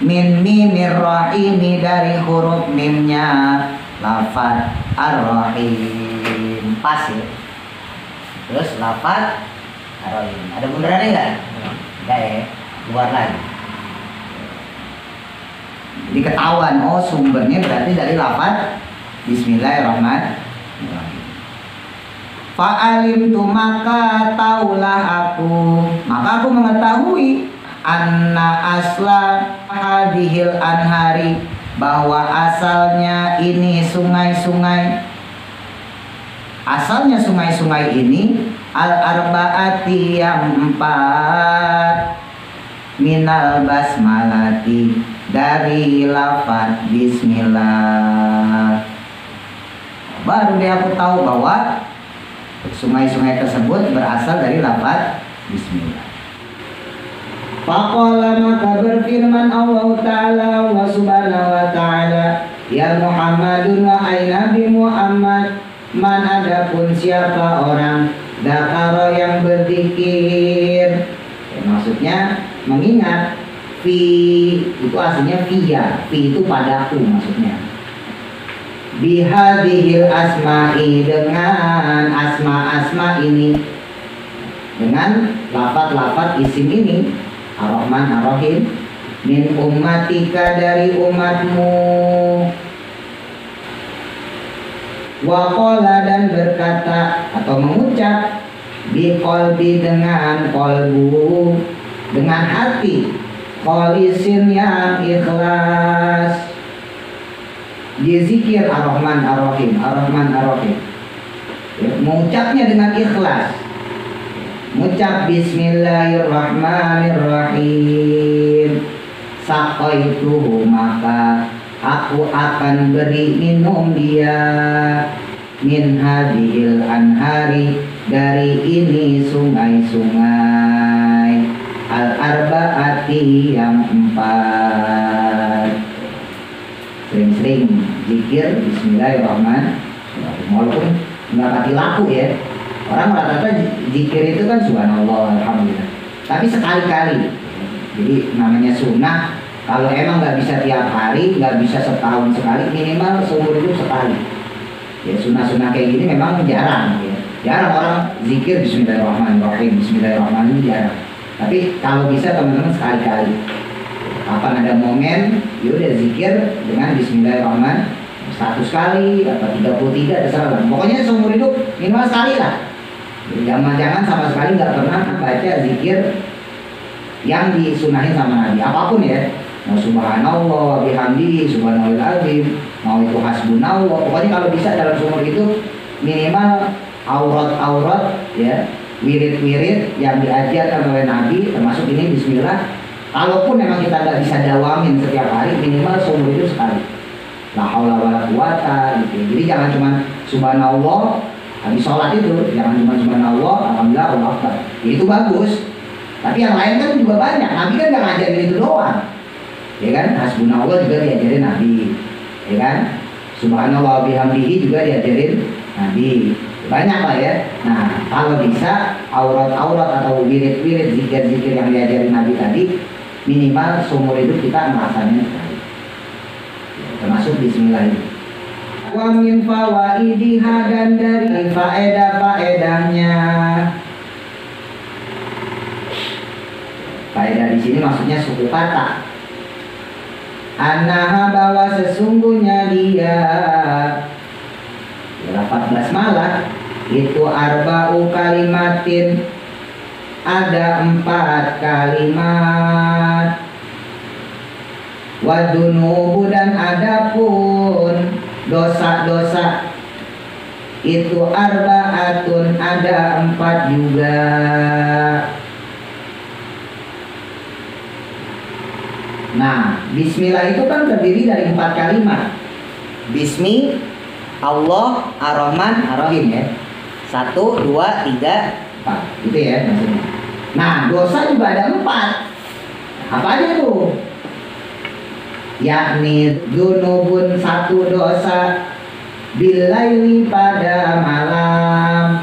min mimir rahimi, dari huruf mimnya lafadz ar-rahim. Pas ya. Terus lafadz ar-rahim. Ada bundarannya nggak? Enggak ya. Keluar lagi. Jadi ketahuan, oh sumbernya berarti dari lafadz Bismillahirrahmanirrahim. Fa'alim tu maka taulah aku, maka aku mengetahui anna asla hadhil anhari, bahwa asalnya ini sungai-sungai, asalnya sungai-sungai ini al-arba'ati yang 4, minal basmalati dari lafaz bismillah. Baru dia aku tahu bahwa sungai-sungai tersebut berasal dari lafaz bismillah. Faqala, maka berfirman Allah Ta'ala wa subhanahu wa ta'ala, ya Muhammadun wahai Nabi Muhammad, man adapun siapa orang dakaro yang berzikir, ya, maksudnya mengingat, fi itu aslinya fiya, fi itu padaku maksudnya, bihadihil asma'i dengan asma-asma ini, dengan lafaz-lafaz isim ini, ar-Rahman ar-Rahim, min ummatika dari umatmu, waqala dan berkata atau mengucap, biqalbi dengan qalbu, dengan hati, khalisin yang ikhlas, dizikir ar-Rahman ar-Rahim, ar-Rahman ar-Rahim, ya, mengucapnya dengan ikhlas, mengucap bismillahirrahmanirrahim, saqaituhu maka aku akan beri minum dia, min hadhil anhari dari ini sungai-sungai, al-arba'ati yang 4. Sering-sering zikir bismillahirrahmanirrahim, walaupun nggak mati laku ya. Orang rata-rata zikir itu kan subhanallah, alhamdulillah, tapi sekali-kali. Jadi namanya sunnah, kalau emang nggak bisa tiap hari, nggak bisa setahun sekali, minimal seumur hidup sekali. Ya sunnah-sunnah kayak gini memang jarang ya. Jarang orang zikir bismillahirrahmanirrahim, bismillahirrahmanirrahim, jarang. Tapi kalau bisa teman-teman sekali-kali, kapan ada momen, yaudah zikir dengan bismillahirrahmanirrahim 100 kali atau 33, terserah lah. Pokoknya seumur hidup minimal sekali lah. Jangan sama sekali nggak pernah baca zikir yang disunahin sama Nabi, apapun ya, mau subhanallah, bihamdihi, subhanallahil azim, mau itu hasbunallah. Pokoknya kalau bisa dalam seumur hidup minimal aurat-aurat ya, wirid-wirid yang diajarkan oleh Nabi, termasuk ini bismillah. Kalaupun memang kita nggak bisa dawamin setiap hari, minimal seumur hidup sekali. La haula wala quwata gitu. Jadi jangan cuma subhanallah habis sholat itu, jangan cuma subhanallah, alhamdulillah, Allahu akbar. Itu bagus. Tapi yang lain kan juga banyak. Nabi kan nggak ngajarin itu doang. Ya kan? Hasbunallah juga diajarin Nabi. Ya kan? Subhanallah bihamdihi juga diajarin Nabi. Banyak lah ya. Nah, kalau bisa aurat-aurat atau wirid-wirid zikir-zikir yang diajarin Nabi tadi, minimal seumur hidup kita ngerasain sekali. Termasuk bismillah ini. Wa min fawaidiha, dan dari faedah-faedahnya. Faedah di sini maksudnya suku kata. Annaha, bahwa sesungguhnya dia, lafaz basmalah itu arba'u kalimatin, ada 4 kalimat. Wadunubu, dan adapun dosa-dosa itu arba'atun, ada 4 juga. Nah, bismillah itu kan terdiri dari 4 kalimat. Bismi Allah ar-Rahman ar-Rahim ya. 1, 2, 3, 4. Gitu ya maksudnya. Nah, dosa juga ada 4. Apa aja tuh? Yakni dunubun, 1 dosa, bilaili, pada malam.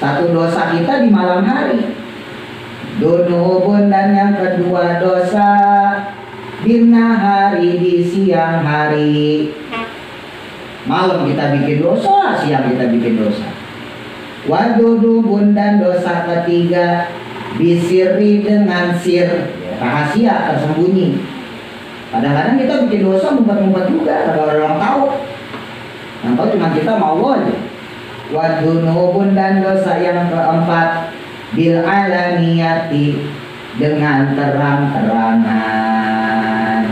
1 dosa kita di malam hari. Dunubun, dan yang kedua dosa, binahari, di siang hari. Malam kita bikin dosa, siang kita bikin dosa. Wadudubun, dan dosa ketiga, bisiri, dengan sir, rahasia, tersembunyi. Kadang-kadang kita bikin dosa ngumpet-ngumpet juga, kalau orang tahu. Yang tahu cuma kita mau aja. Wa dzunubun dan dosa yang keempat bil alaniyati dengan terang-terangan.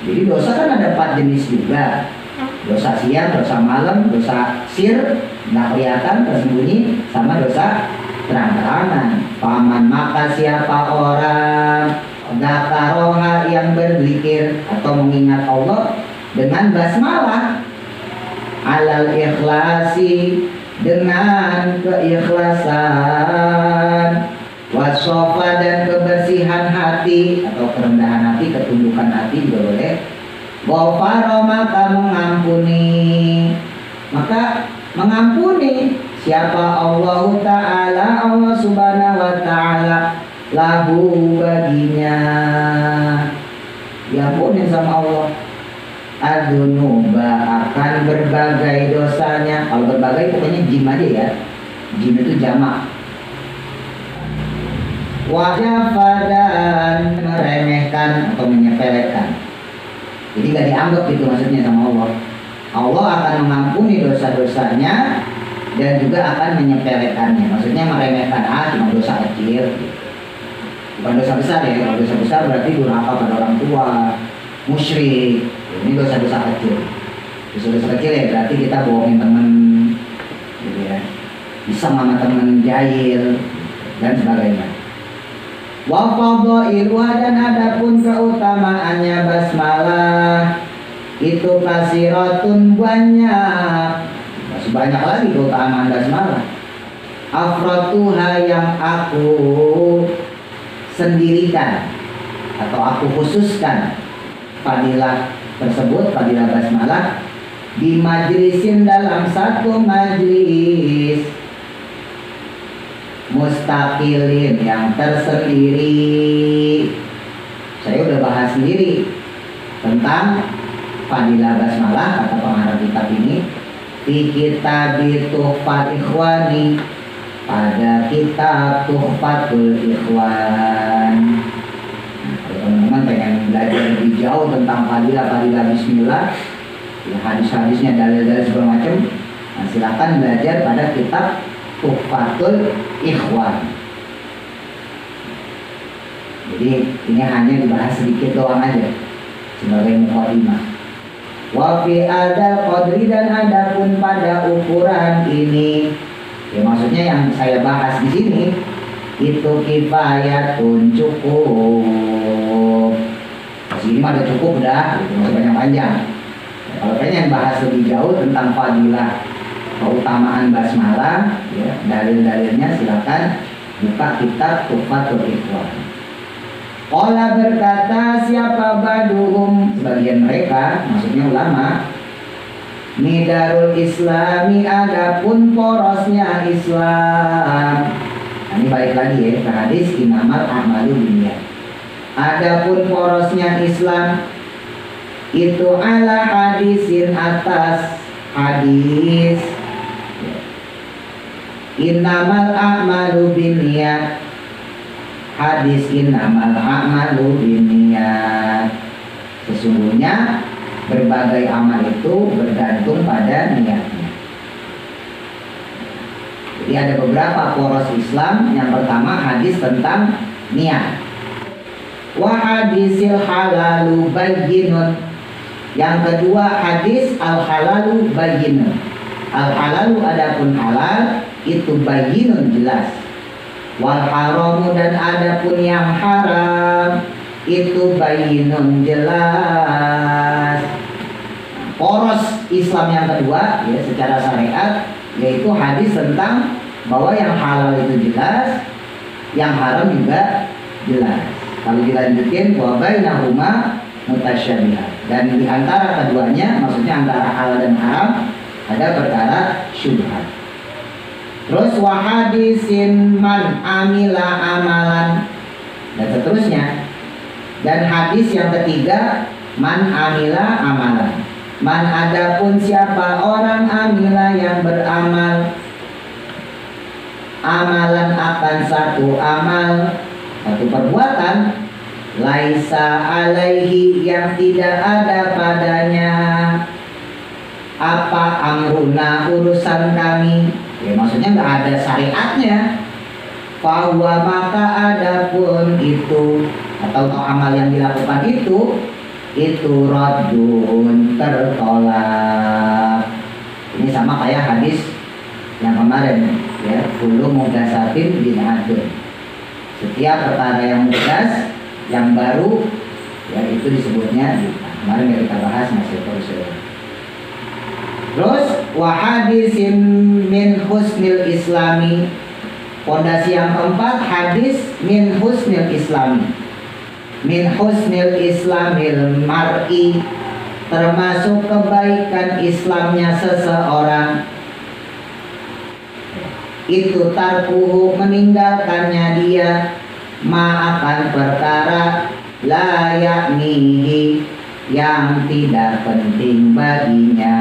Jadi dosa kan ada 4 jenis juga. Dosa siang, dosa malam, dosa sir, nggak kelihatan, tersembunyi, sama dosa terang-terangan. Paman maka siapa orang dzakaroha yang berzikir atau mengingat Allah dengan basmalah alal ikhlasi dengan keikhlasan wasofa dan kebersihan hati atau kerendahan hati, ketundukan hati juga boleh. Ghafara maka mengampuni siapa Allah Ta'ala, Allah Subhanahu wa Ta'ala, lahu baginya, diampuni sama Allah, adzunuba akan berbagai dosanya. Kalau berbagai pokoknya jim aja ya, jim itu jamak. Wajafadan meremehkan atau menyepelekan, jadi gak dianggap gitu maksudnya sama Allah. Allah akan mengampuni dosa-dosanya dan juga akan menyepelekannya. Maksudnya meremehkan, cuma dosa kecil, bukan dosa besar ya. Kalau dosa besar berarti durhaka pada orang tua, musyrik. Ini dosa-dosa kecil. Dosa-dosa kecil ya berarti kita bohongin teman, gitu ya, bisa sama teman jahil dan sebagainya. Wa fadailuha dan adapun keutamaannya basmalah itu kasiratun banyak. Masih banyak lagi keutamaan basmalah. Afratuha yang aku sendirikan atau aku khususkan fadilah tersebut, fadilah basmalah di majlisin dalam satu majlis mustaqilin yang tersendiri. Saya udah bahas sendiri tentang fadilah basmalah kata pengarang kitab ini di kitab Tuhfat Ikhwani, pada kitab Tuhfatul Ikhwan. Kalau teman-teman pengen belajar lebih jauh tentang fadilah bismillah, ya hadis-hadisnya, dalil-dalil segala macam, nah, silakan belajar pada kitab Tuhfatul Ikhwan. Jadi ini hanya dibahas sedikit doang aja sebagai mukadimah. Wa fi adal qadri dan adapun pada ukuran ini, ya maksudnya yang saya bahas di sini itu kifayatun cukup. Sini mah udah cukup dah, gitu, nggak usah panjang. Ya, kalau pengen bahas lebih jauh tentang fadilah keutamaan basmalah, ya, dalil-dalilnya silakan buka kitab Tuhfatul Ikhwan. Qala berkata siapa baduhum, sebagian mereka, maksudnya ulama, midarul islami adapun porosnya Islam. Nah, ini balik lagi ya ke hadis innamal a'malu binniyat. Adapun porosnya Islam itu ala hadisin atas hadis innamal a'malu binniyat, hadis innamal a'malu binniyat, sesungguhnya berbagai amal itu bergantung pada niatnya. Jadi ada beberapa poros Islam. Yang pertama hadis tentang niat. Wa hadisil halalu bayyinun. Yang kedua hadis al halalu bayyinun. Al halalu adapun halal itu bayyinun jelas. Wal haramu dan adapun yang haram itu bayyinun jelas. Poros Islam yang kedua ya secara syariat yaitu hadis tentang bahwa yang halal itu jelas, yang haram juga jelas. Kalau dilanjutin wa bainahuma mutasyabihat, dan di antara keduanya maksudnya antara halal dan haram ada perkara syubhat. Terus wa hadisin man amila amalan dan seterusnya. Dan hadis yang ketiga man amila amalan. Man adapun siapa orang amila yang beramal amalan akan satu amal, satu perbuatan, laisa alaihi yang tidak ada padanya apa amruna urusan kami, ya maksudnya nggak ada syariatnya. Bahwa maka adapun itu atau amal yang dilakukan itu raddun, tertolak. Ini sama kayak hadis yang kemarin ya, kullu muhdatsatin bid'atun. Setiap perkara yang muhdas, yang baru, ya itu disebutnya bid'ah. Kemarin yang kita bahas masih terus. Terus wa hadisin min husnil islami. Pondasi yang keempat, hadis min husnil islami. Min husnil islamil mar'i, termasuk kebaikan Islamnya seseorang itu tarkuhu, meninggalkannya dia, akan perkara la yaknihi, yang tidak penting baginya.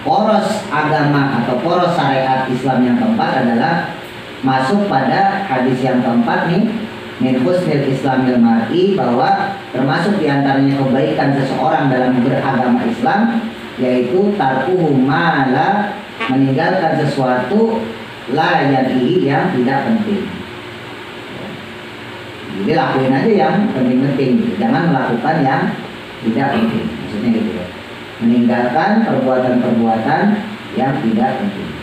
Poros agama atau poros syariat Islam yang keempat adalah masuk pada hadis yang keempat nih, min husnil islamil mar'i, bahwa termasuk diantaranya kebaikan seseorang dalam beragama Islam yaitu tarkuhu mala, meninggalkan sesuatu la yadihi, yang tidak penting. Jadi lakuin aja yang penting-penting, jangan melakukan yang tidak penting, maksudnya gitu ya. Meninggalkan perbuatan-perbuatan yang tidak penting.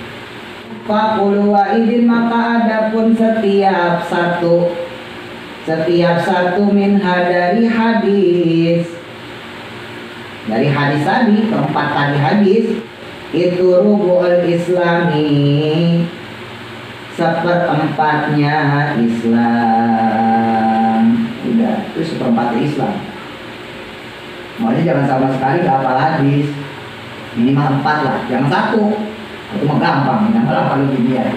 Faqulu wa'idin, maka adapun setiap satu minha dari hadis tadi, keempat tadi hadis, itu rubu'ul islami, seperempatnya Islam. Udah, itu seperempatnya Islam. Makanya jangan sama sekali gak hafal hadis, minimal 4 lah, jangan 1. Itu mah gampang, jangan hafal dunia.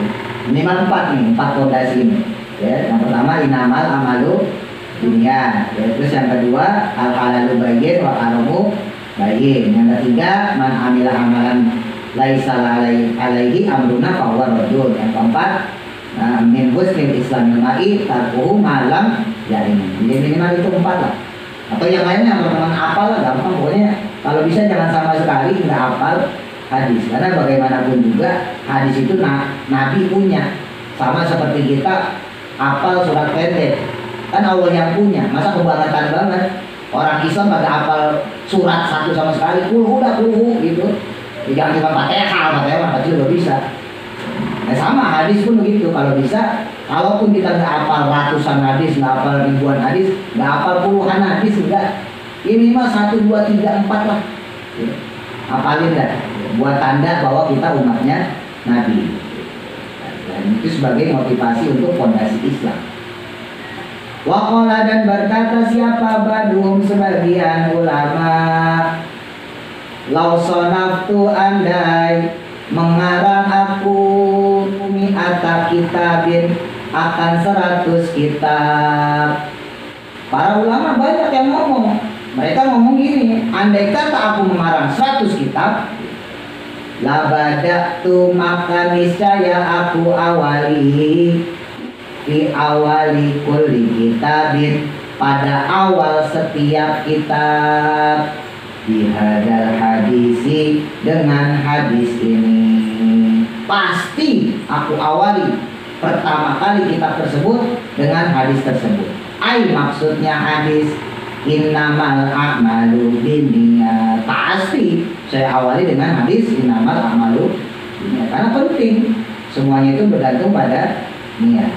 Minimal 4 nih, 4 fondasi ini. Ya, yang pertama inamal amalu dunia. Ya, terus yang kedua al halalu bayyin wa haramu bayyin. Yang ketiga man amila amalan laisa alaihi amruna fahuwa raddun. Yang keempat min husnil islamil mar'i tarkuhu malam yarim. Jadi minimal itu 4 lah. Atau yang lainnya teman-teman hafal lah, gampang. Pokoknya kalau bisa jangan sama sekali nggak hafal hadis, karena bagaimanapun juga hadis itu Nabi punya. Sama seperti kita hafal surat pendek, kan Allah yang punya. Masa kebangetan banget orang Islam pada hafal surat satu sama sekali, kulhu gitu. Jangan cuma Fatihah kecil udah bisa. Nah sama hadis pun begitu, kalau bisa, kalaupun kita nggak hafal ratusan hadis, nggak hafal ribuan hadis, nggak hafal puluhan hadis, enggak, ini mah 1, 2, 3, 4 lah, hafalin dah, buat tanda bahwa kita umatnya Nabi. Dan itu sebagai motivasi untuk fondasi Islam. Waqala, dan berkata siapa badum sebagian ulama, lausonaftu, andai mengarang aku mi'ata kitabin, akan 100 kitab. Para ulama banyak yang ngomong, mereka ngomong gini, andai kata aku mengarang 100 kitab, labadatu, maka niscaya aku awali fi awali kulli kitabin, pada awal setiap kitab, bihadal hadisi, dengan hadis ini. Pasti aku awali pertama kali kitab tersebut dengan hadis tersebut. Maksudnya hadis innamal a'malu binniyat. Pasti saya awali dengan hadis innamal a'malu binniyat, karena penting, semuanya itu bergantung pada niat.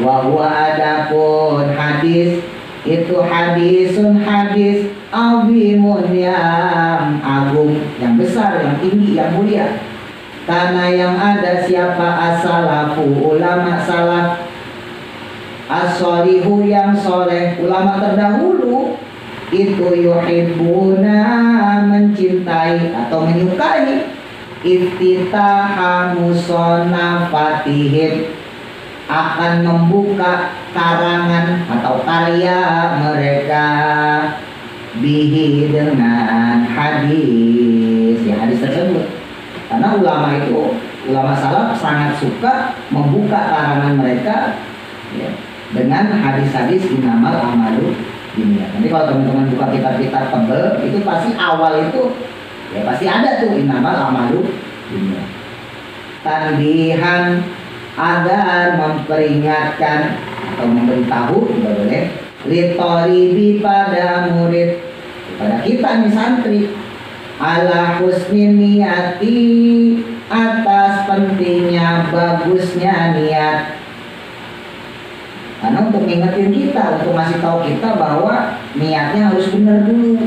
Wa huwa, adapun hadis itu hadisun, hadis azimun, yang agung, yang besar, yang tinggi, yang mulia. Karena yang ada siapa as-salafu, ulama salaf, as-solihu, yang soleh, ulama terdahulu, itu yuhibbuna, mencintai atau menyukai, iftitaha musonafatihim, akan membuka karangan atau karya mereka, bihi, dengan hadis, ya hadis tersebut. Karena ulama itu, ulama salaf sangat suka membuka karangan mereka ya, dengan hadis-hadis innamal amalu dunia. Nanti kalau teman-teman buka kitab-kitab tebel itu pasti awal itu ya pasti ada tuh innamal amalu dunia. Tanbihan agar memperingatkan atau memberitahu juga boleh. Litoribi pada murid, pada kita nih santri, ala husni niati, atas pentingnya bagusnya niat. Karena untuk ngingetin kita, untuk ngasih tahu kita bahwa niatnya harus benar dulu.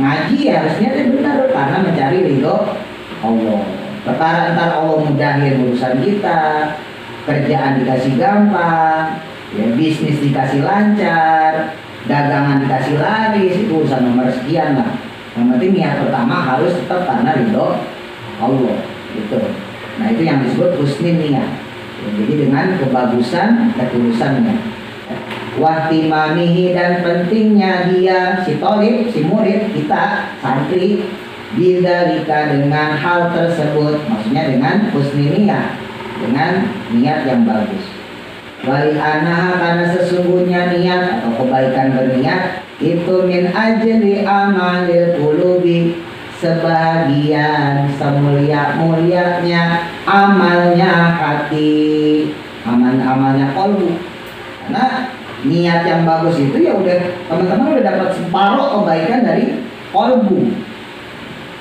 Ngaji ya harus niatnya benar karena mencari ridho Allah. Perkara ntar Allah mudahin urusan kita, kerjaan dikasih gampang, ya bisnis dikasih lancar, dagangan dikasih laris, itu urusan nomor sekian lah. Yang penting niat pertama harus tetap karena ridho Allah. Gitu. Nah itu yang disebut husni niat. Ya, jadi dengan kebagusan, ketulusannya. Wahtimamihi dan pentingnya dia si tolib, si murid kita, santri, bidzalika dengan hal tersebut, maksudnya dengan husni niat, dengan niat yang bagus. Wali anaha karena sesungguhnya niat atau kebaikan berniat itu min ajli amalil qulubi, sebagian semulia-mulianya amalnya hati, amalnya kolbu. Karena niat yang bagus itu ya udah teman-teman udah dapat separuh kebaikan dari kolbu.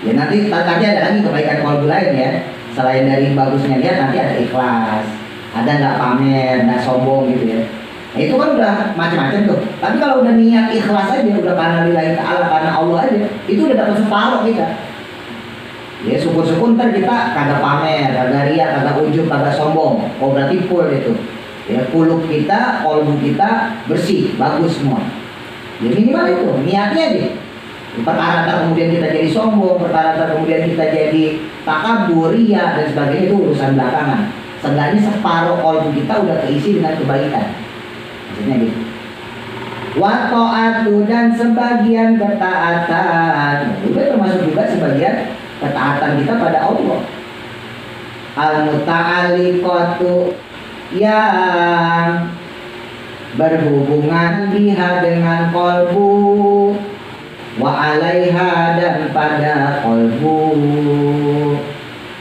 Ya nanti ada lagi kebaikan kolbu lain ya. Selain dari bagusnya niat nanti ada ikhlas, ada nggak pamer, nggak sombong gitu ya. Nah, itu kan udah macam-macam tuh. Tapi kalau udah niat ikhlas aja, udah karena lillahi ta'ala, karena Allah aja, itu udah dapat separuh kita. Ya syukur-syukur ntar kita kagak pamer, kagak riak, kagak ujub, kagak sombong. Oh berarti full itu. Ya kulub kita, kolbu kita bersih, bagus semua. Ya minimal itu, niatnya aja. Perkara kemudian kita jadi sombong, perkara kemudian kita jadi takabur, riak dan sebagainya itu urusan belakangan. Seenggaknya separuh kolbu kita udah keisi dengan kebaikan. Maksudnya gitu. Wa ta'atu dan sebagian ketaatan. Juga termasuk juga sebagian ketaatan kita pada Allah. Al-muta'alliqatu yang berhubungan biha dengan kolbu, wa alaiha dan pada kolbu,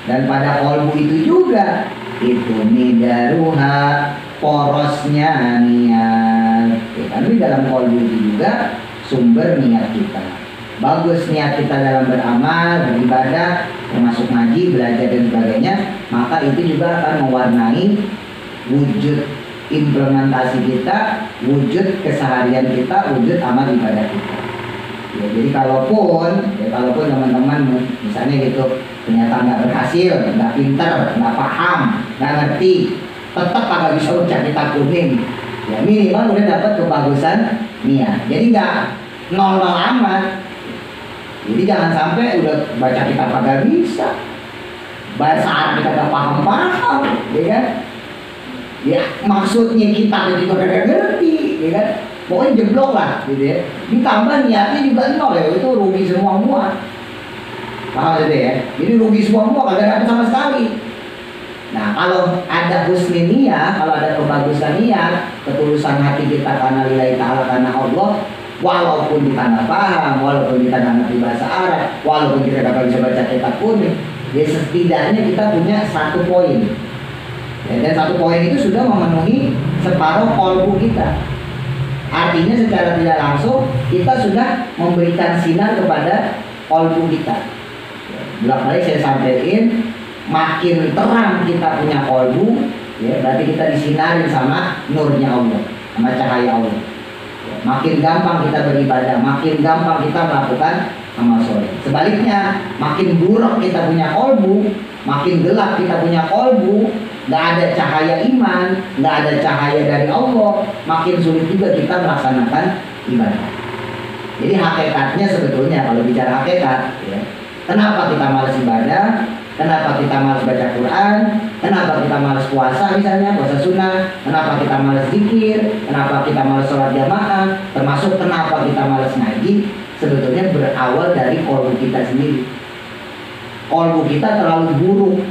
dan pada kolbu itu juga itu midaruha porosnya niat. Ya, kan di dalam kolbu itu juga sumber niat kita. Bagus niat kita dalam beramal, beribadah, termasuk ngaji, belajar dan sebagainya, maka itu juga akan mewarnai wujud implementasi kita, wujud keseharian kita, wujud amal ibadah kita. Ya, jadi kalaupun teman-teman misalnya gitu ternyata nggak berhasil, nggak pinter, nggak paham, nggak ngerti, tetap agak bisa baca kitab kuning. Ya minimal udah dapat kebagusan niat. Jadi nggak nol amat. Jadi jangan sampai udah baca kitab kagak bisa, bahasa Arab kita nggak paham-paham, ya kan? Ya maksudnya kitab itu kagak ngerti, ya kan? Pokoknya jeblok lah, gitu ya. Ditambah niatnya juga nol ya, itu rugi semua. Paham gitu ya? Jadi rugi semua, kagak dapat sama sekali. Nah kalau ada husni niat, kalau ada kebagusan niat, ketulusan hati kita karena lillahi ta'ala, karena Allah, walaupun kita nggak paham, walaupun kita nggak ngerti bahasa Arab, walaupun kita nggak bisa baca kitab kuning, ya setidaknya kita punya satu poin. Ya, dan satu poin itu sudah memenuhi separuh kolbu kita. Artinya secara tidak langsung kita sudah memberikan sinar kepada kolbu kita. Bolak-balik saya sampaikan, makin terang kita punya kolbu, ya berarti kita disinarin sama nurnya Allah, sama cahaya Allah. Makin gampang kita beribadah, makin gampang kita melakukan amal soleh. Sebaliknya, makin buruk kita punya kolbu, makin gelap kita punya kolbu, nggak ada cahaya iman, nggak ada cahaya dari Allah, makin sulit juga kita melaksanakan ibadah. Jadi hakikatnya sebetulnya kalau bicara hakikat, ya, kenapa kita malas ibadah? Kenapa kita malas baca Quran? Kenapa kita malas puasa misalnya, puasa sunnah? Kenapa kita malas zikir? Kenapa kita malas sholat jamaah? Termasuk kenapa kita malas ngaji? Sebetulnya berawal dari kolbu kita sendiri. Kolbu kita terlalu buruk,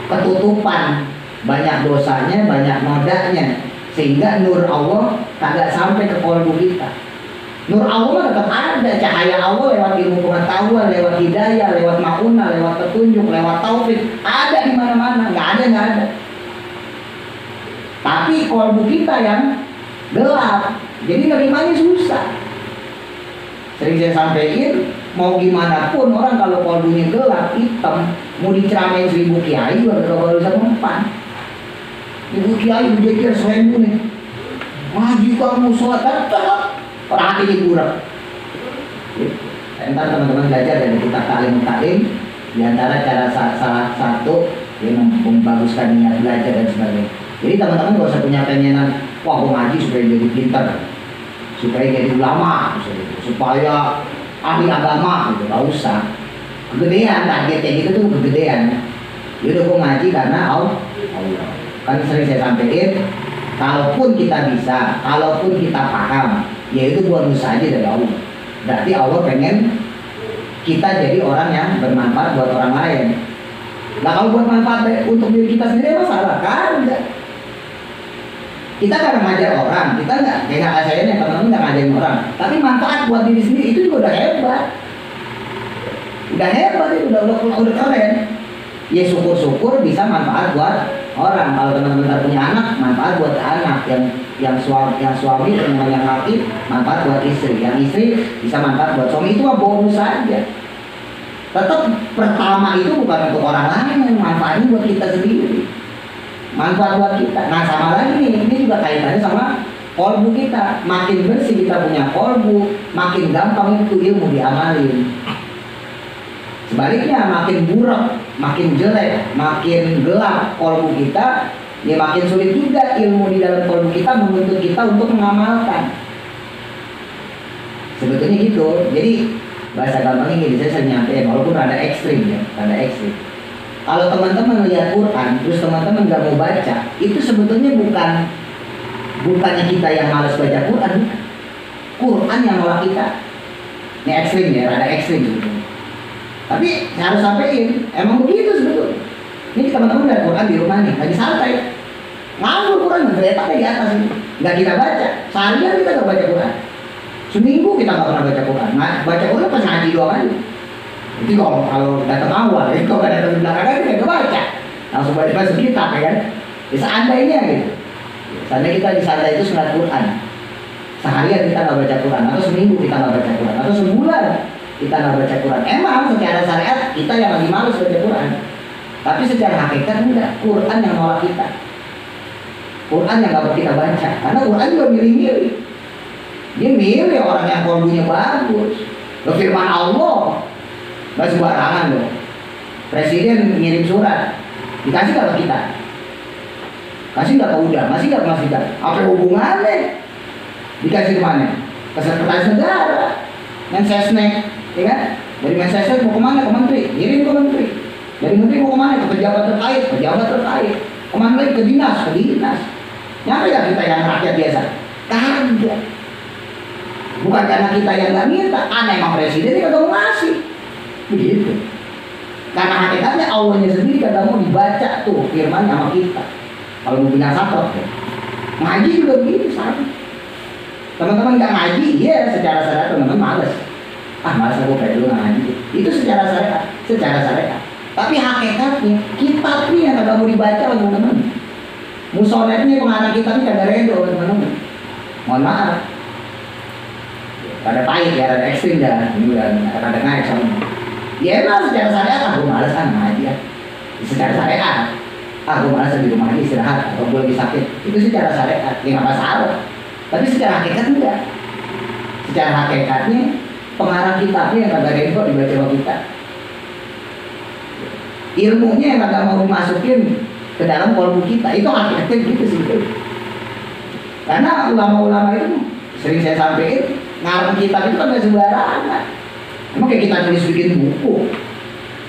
ketutupan, banyak dosanya, banyak nodanya, sehingga nur Allah kagak sampai ke kolbu kita. Nur Allah tetap ada, cahaya Allah lewat ilmu pengetahuan, lewat hidayah, lewat maunah, lewat petunjuk, lewat taufik, ada di mana-mana, nggak ada. Tapi kolbu kita yang gelap, jadi nerimanya susah. Sering saya sampaikan, mau gimana pun orang kalau kolbunya gelap, hitam, mau diceramain 1000 kiai juga gak bisa mempan. 1000 kiai berjejer 1000 nih, maju kamu sholat, orang hati kurang. Entar teman-teman belajar dari kitab Ta'lim. Di antara cara salah satu yang membaguskan niat belajar dan sebagainya. Jadi teman-teman gak usah punya pengenan, wah gue ngaji supaya jadi pintar, supaya jadi ulama, supaya ahli agama, gitu. Gak usah. Kegedean, targetnya gitu tuh kegedean. Yaudah gue ngaji karena Allah. Kan sering saya sampaikan, kalaupun kita bisa, kalaupun kita paham, yaitu bonus saja dari Allah. Berarti Allah pengen kita jadi orang yang bermanfaat buat orang lain. Nah kalau buat manfaat untuk diri kita sendiri masalah kan? Kita kan ngajar orang, kita nggak saya nih teman-teman nggak ngajarin orang, tapi manfaat buat diri sendiri itu juga udah hebat. Udah hebat itu, udah keren. Ya syukur-syukur bisa manfaat buat orang. Kalau teman-teman punya anak, manfaat buat anak yang suami yang laki, manfaat buat istri, yang istri bisa manfaat buat suami, itu mah bonus saja. Tetap pertama itu bukan untuk orang lain, manfaatnya buat kita sendiri, manfaat buat kita. Nah sama lagi nih, ini juga kaitannya sama kolbu kita. Makin bersih kita punya kolbu, makin gampang itu ilmu diamalin. Sebaliknya makin buruk, makin jelek, makin gelap kolbu kita, ya makin sulit juga ilmu di dalam kolbu kita menuntut kita untuk mengamalkan. Sebetulnya gitu. Jadi bahasa gampangnya gini, saya sering nyampein, walaupun rada ekstrim ya, rada ekstrim. Kalau teman-teman lihat Quran, terus teman-teman nggak mau baca, itu sebetulnya bukannya kita yang malas baca Quran, Quran yang nolak kita. Ini ekstrim ya, rada ekstrim sebetulnya. Tapi saya harus sampaikan, emang begitu sebetulnya. Ini teman-teman lihat Quran di rumah nih, lagi santai, nganggur Quran, geletaknya di atas ini, nggak kita baca. Seharian kita nggak baca Quran, seminggu kita nggak pernah baca Quran. Nah, baca Quran pas ngaji doang aja. Itu kalau datang awal, kalau datang di belakang kita nggak baca, langsung baca sekitar ya kan. Ya, seandainya gitu, seandainya kita di santai itu surat Quran, seharian kita nggak baca Quran, atau seminggu kita nggak baca Quran, atau sebulan kita nggak baca Quran. Emang secara syariat kita yang lagi malas baca Quran, tapi secara hakikat enggak. Quran yang nolak kita, Quran yang nggak kita baca, karena Quran juga milih-milih. Dia milih orang yang kolbunya bagus. Firman Allah nggak sembarangan loh. Presiden ngirim surat, dikasih nggak ke kita? Kasih nggak ke UDA? Masih nggak ke Mas Ida? Apa hubungannya? Dikasih kemana? Ke Sekretaris Negara, Mensesnek, ya kan? Dari Mensesnek mau kemana? Ke Menteri, ngirim ke Menteri. Dari Menteri mau kemana? Ke pejabat terkait, Kemana lagi? Ke dinas. Nyampe ya kita yang rakyat biasa? Kagak. Bukan karena kita yang nggak minta, karena emang presiden dia kagak mau ngasih. Begitu. Karena hakikatnya Allahnya sendiri kagak mau dibaca tuh firman sama kita. Kalau mau punya sakot, ya. Ngaji juga begitu sama. Teman-teman nggak ngaji, ya secara syariat teman-teman males. Males aku kayak dulu ngaji. Itu secara syariat. Tapi hakikatnya kitabnya yang kagak mau dibaca teman-teman. Musolehnya pengarang kitabnya kagak redo teman-teman. Mohon maaf. Pada pahit ya, rada ekstrim dah, ini udah rada naik soalnya. Ya emang secara syariat aku malas kan ngaji ya. Secara syariat, aku malas di rumah aja istirahat atau gue lagi sakit. Itu secara syariat, ya nggak masalah. Tapi secara hakikat enggak. Secara hakikatnya pengarang kitabnya yang kagak redo dibaca sama kita. Ilmunya yang kagak mau dimasukin ke dalam kolbu kita, itu hakikatnya gitu sih. Karena ulama-ulama itu sering saya sampaikan, ngarang kitab itu kan gak sembarangan. Emang kayak kita tulis bikin buku,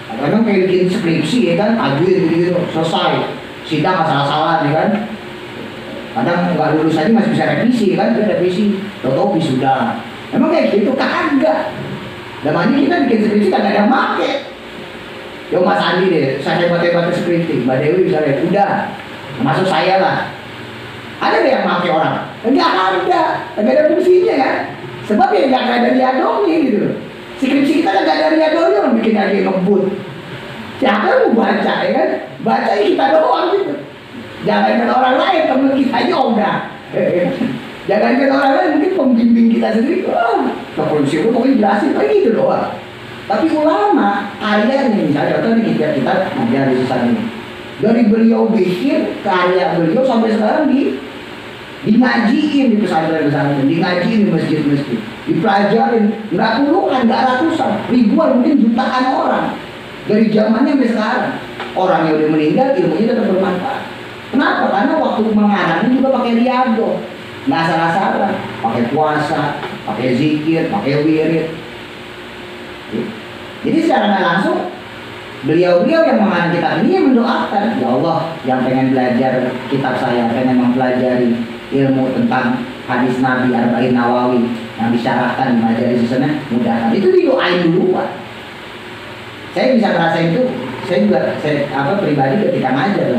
atau emang kayak bikin skripsi ya kan, ajuin gitu, selesai, sidang salah-salah ya kan. Kadang nggak lulus aja masih bisa revisi kan, revisi, tau-tau sudah. Emang kayak gitu kagak. Namanya kita bikin skripsi kagak ada make. Yo Mas Andi deh, saya hebat-hebat skripsi, Mbak Dewi misalnya, udah, masuk saya lah. Ada nggak yang pakai orang? Enggak ada fungsinya kan? Sebab ya nggak ada riadonya gitu loh. Skripsi kita kan nggak ada riadonya, orang bikin aja ngebut. Siapa yang mau baca ya kan? Baca kita doang gitu. Jangankan orang lain, teman kita juga. Jangankan orang lain, mungkin pembimbing kita sendiri. Wah, kepolisian itu pokoknya jelasin kayak gitu doang. Tapi ulama, karya nih, misalnya contoh nih kita ngajar di susah ini. Dari beliau bikin karya beliau sampai sekarang ngajiin di pesantren-pesantren, di ngajiin di masjid-masjid, dipelajarin, nggak puluhan, nggak ratusan, ribuan, mungkin jutaan orang dari zamannya sampai sekarang. Orang yang udah meninggal, ilmunya tetap bermanfaat. Kenapa? Karena waktu mengarangnya juga pakai riado, nggak salah-salah, pakai puasa, pakai zikir, pakai wirid. Jadi secara nggak langsung beliau-beliau yang mengarang kitab ini yang mendoakan, ya Allah, yang pengen belajar kitab saya, pengen mempelajari ilmu tentang hadis Nabi Arba'in Nawawi yang disyarahkan di majelis sana, mudahkan. Itu didoain dulu Pak. Saya bisa ngerasain itu. Saya pribadi ketika ngajar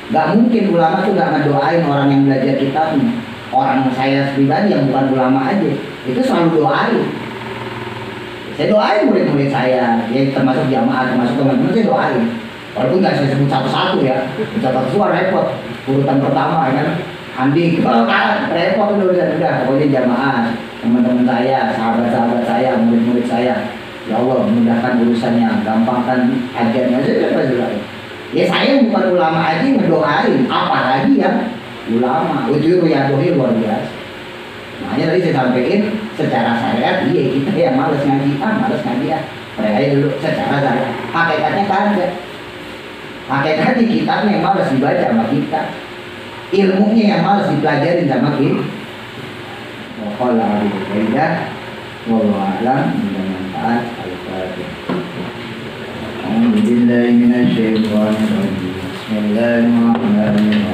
nggak mungkin ulama tuh nggak ngedoain orang yang belajar kitabnya. Orang saya pribadi yang bukan ulama aja itu selalu doain. Saya doain murid-murid saya, ya termasuk jamaah, termasuk teman-teman, saya doain. Walaupun nggak saya sebut satu-satu ya, satu-satu repot. Urutan pertama kan, Andi, repot udah pokoknya jamaah, teman-teman saya, sahabat-sahabat saya, murid-murid saya. Ya Allah, mudahkan urusannya, gampangkan ajarnya, saya pasti doain. Ya saya bukan ulama aja ngedoain, apalagi yang ulama. Itu ya doain luar biasa. Makanya tadi saya sampaikan secara syariat, iya kita yang males ngaji mereka dulu secara syariat. Hakikatnya kagak. Hakikatnya kitabnya yang males dibaca sama kita, ilmunya yang males dipelajarin sama kita. Wallahu a'lam. Wallahu a'lam. Bermanfaat. Alhamdulillah minasy syaithanir rajim. Bismillahirrahmanirrahim.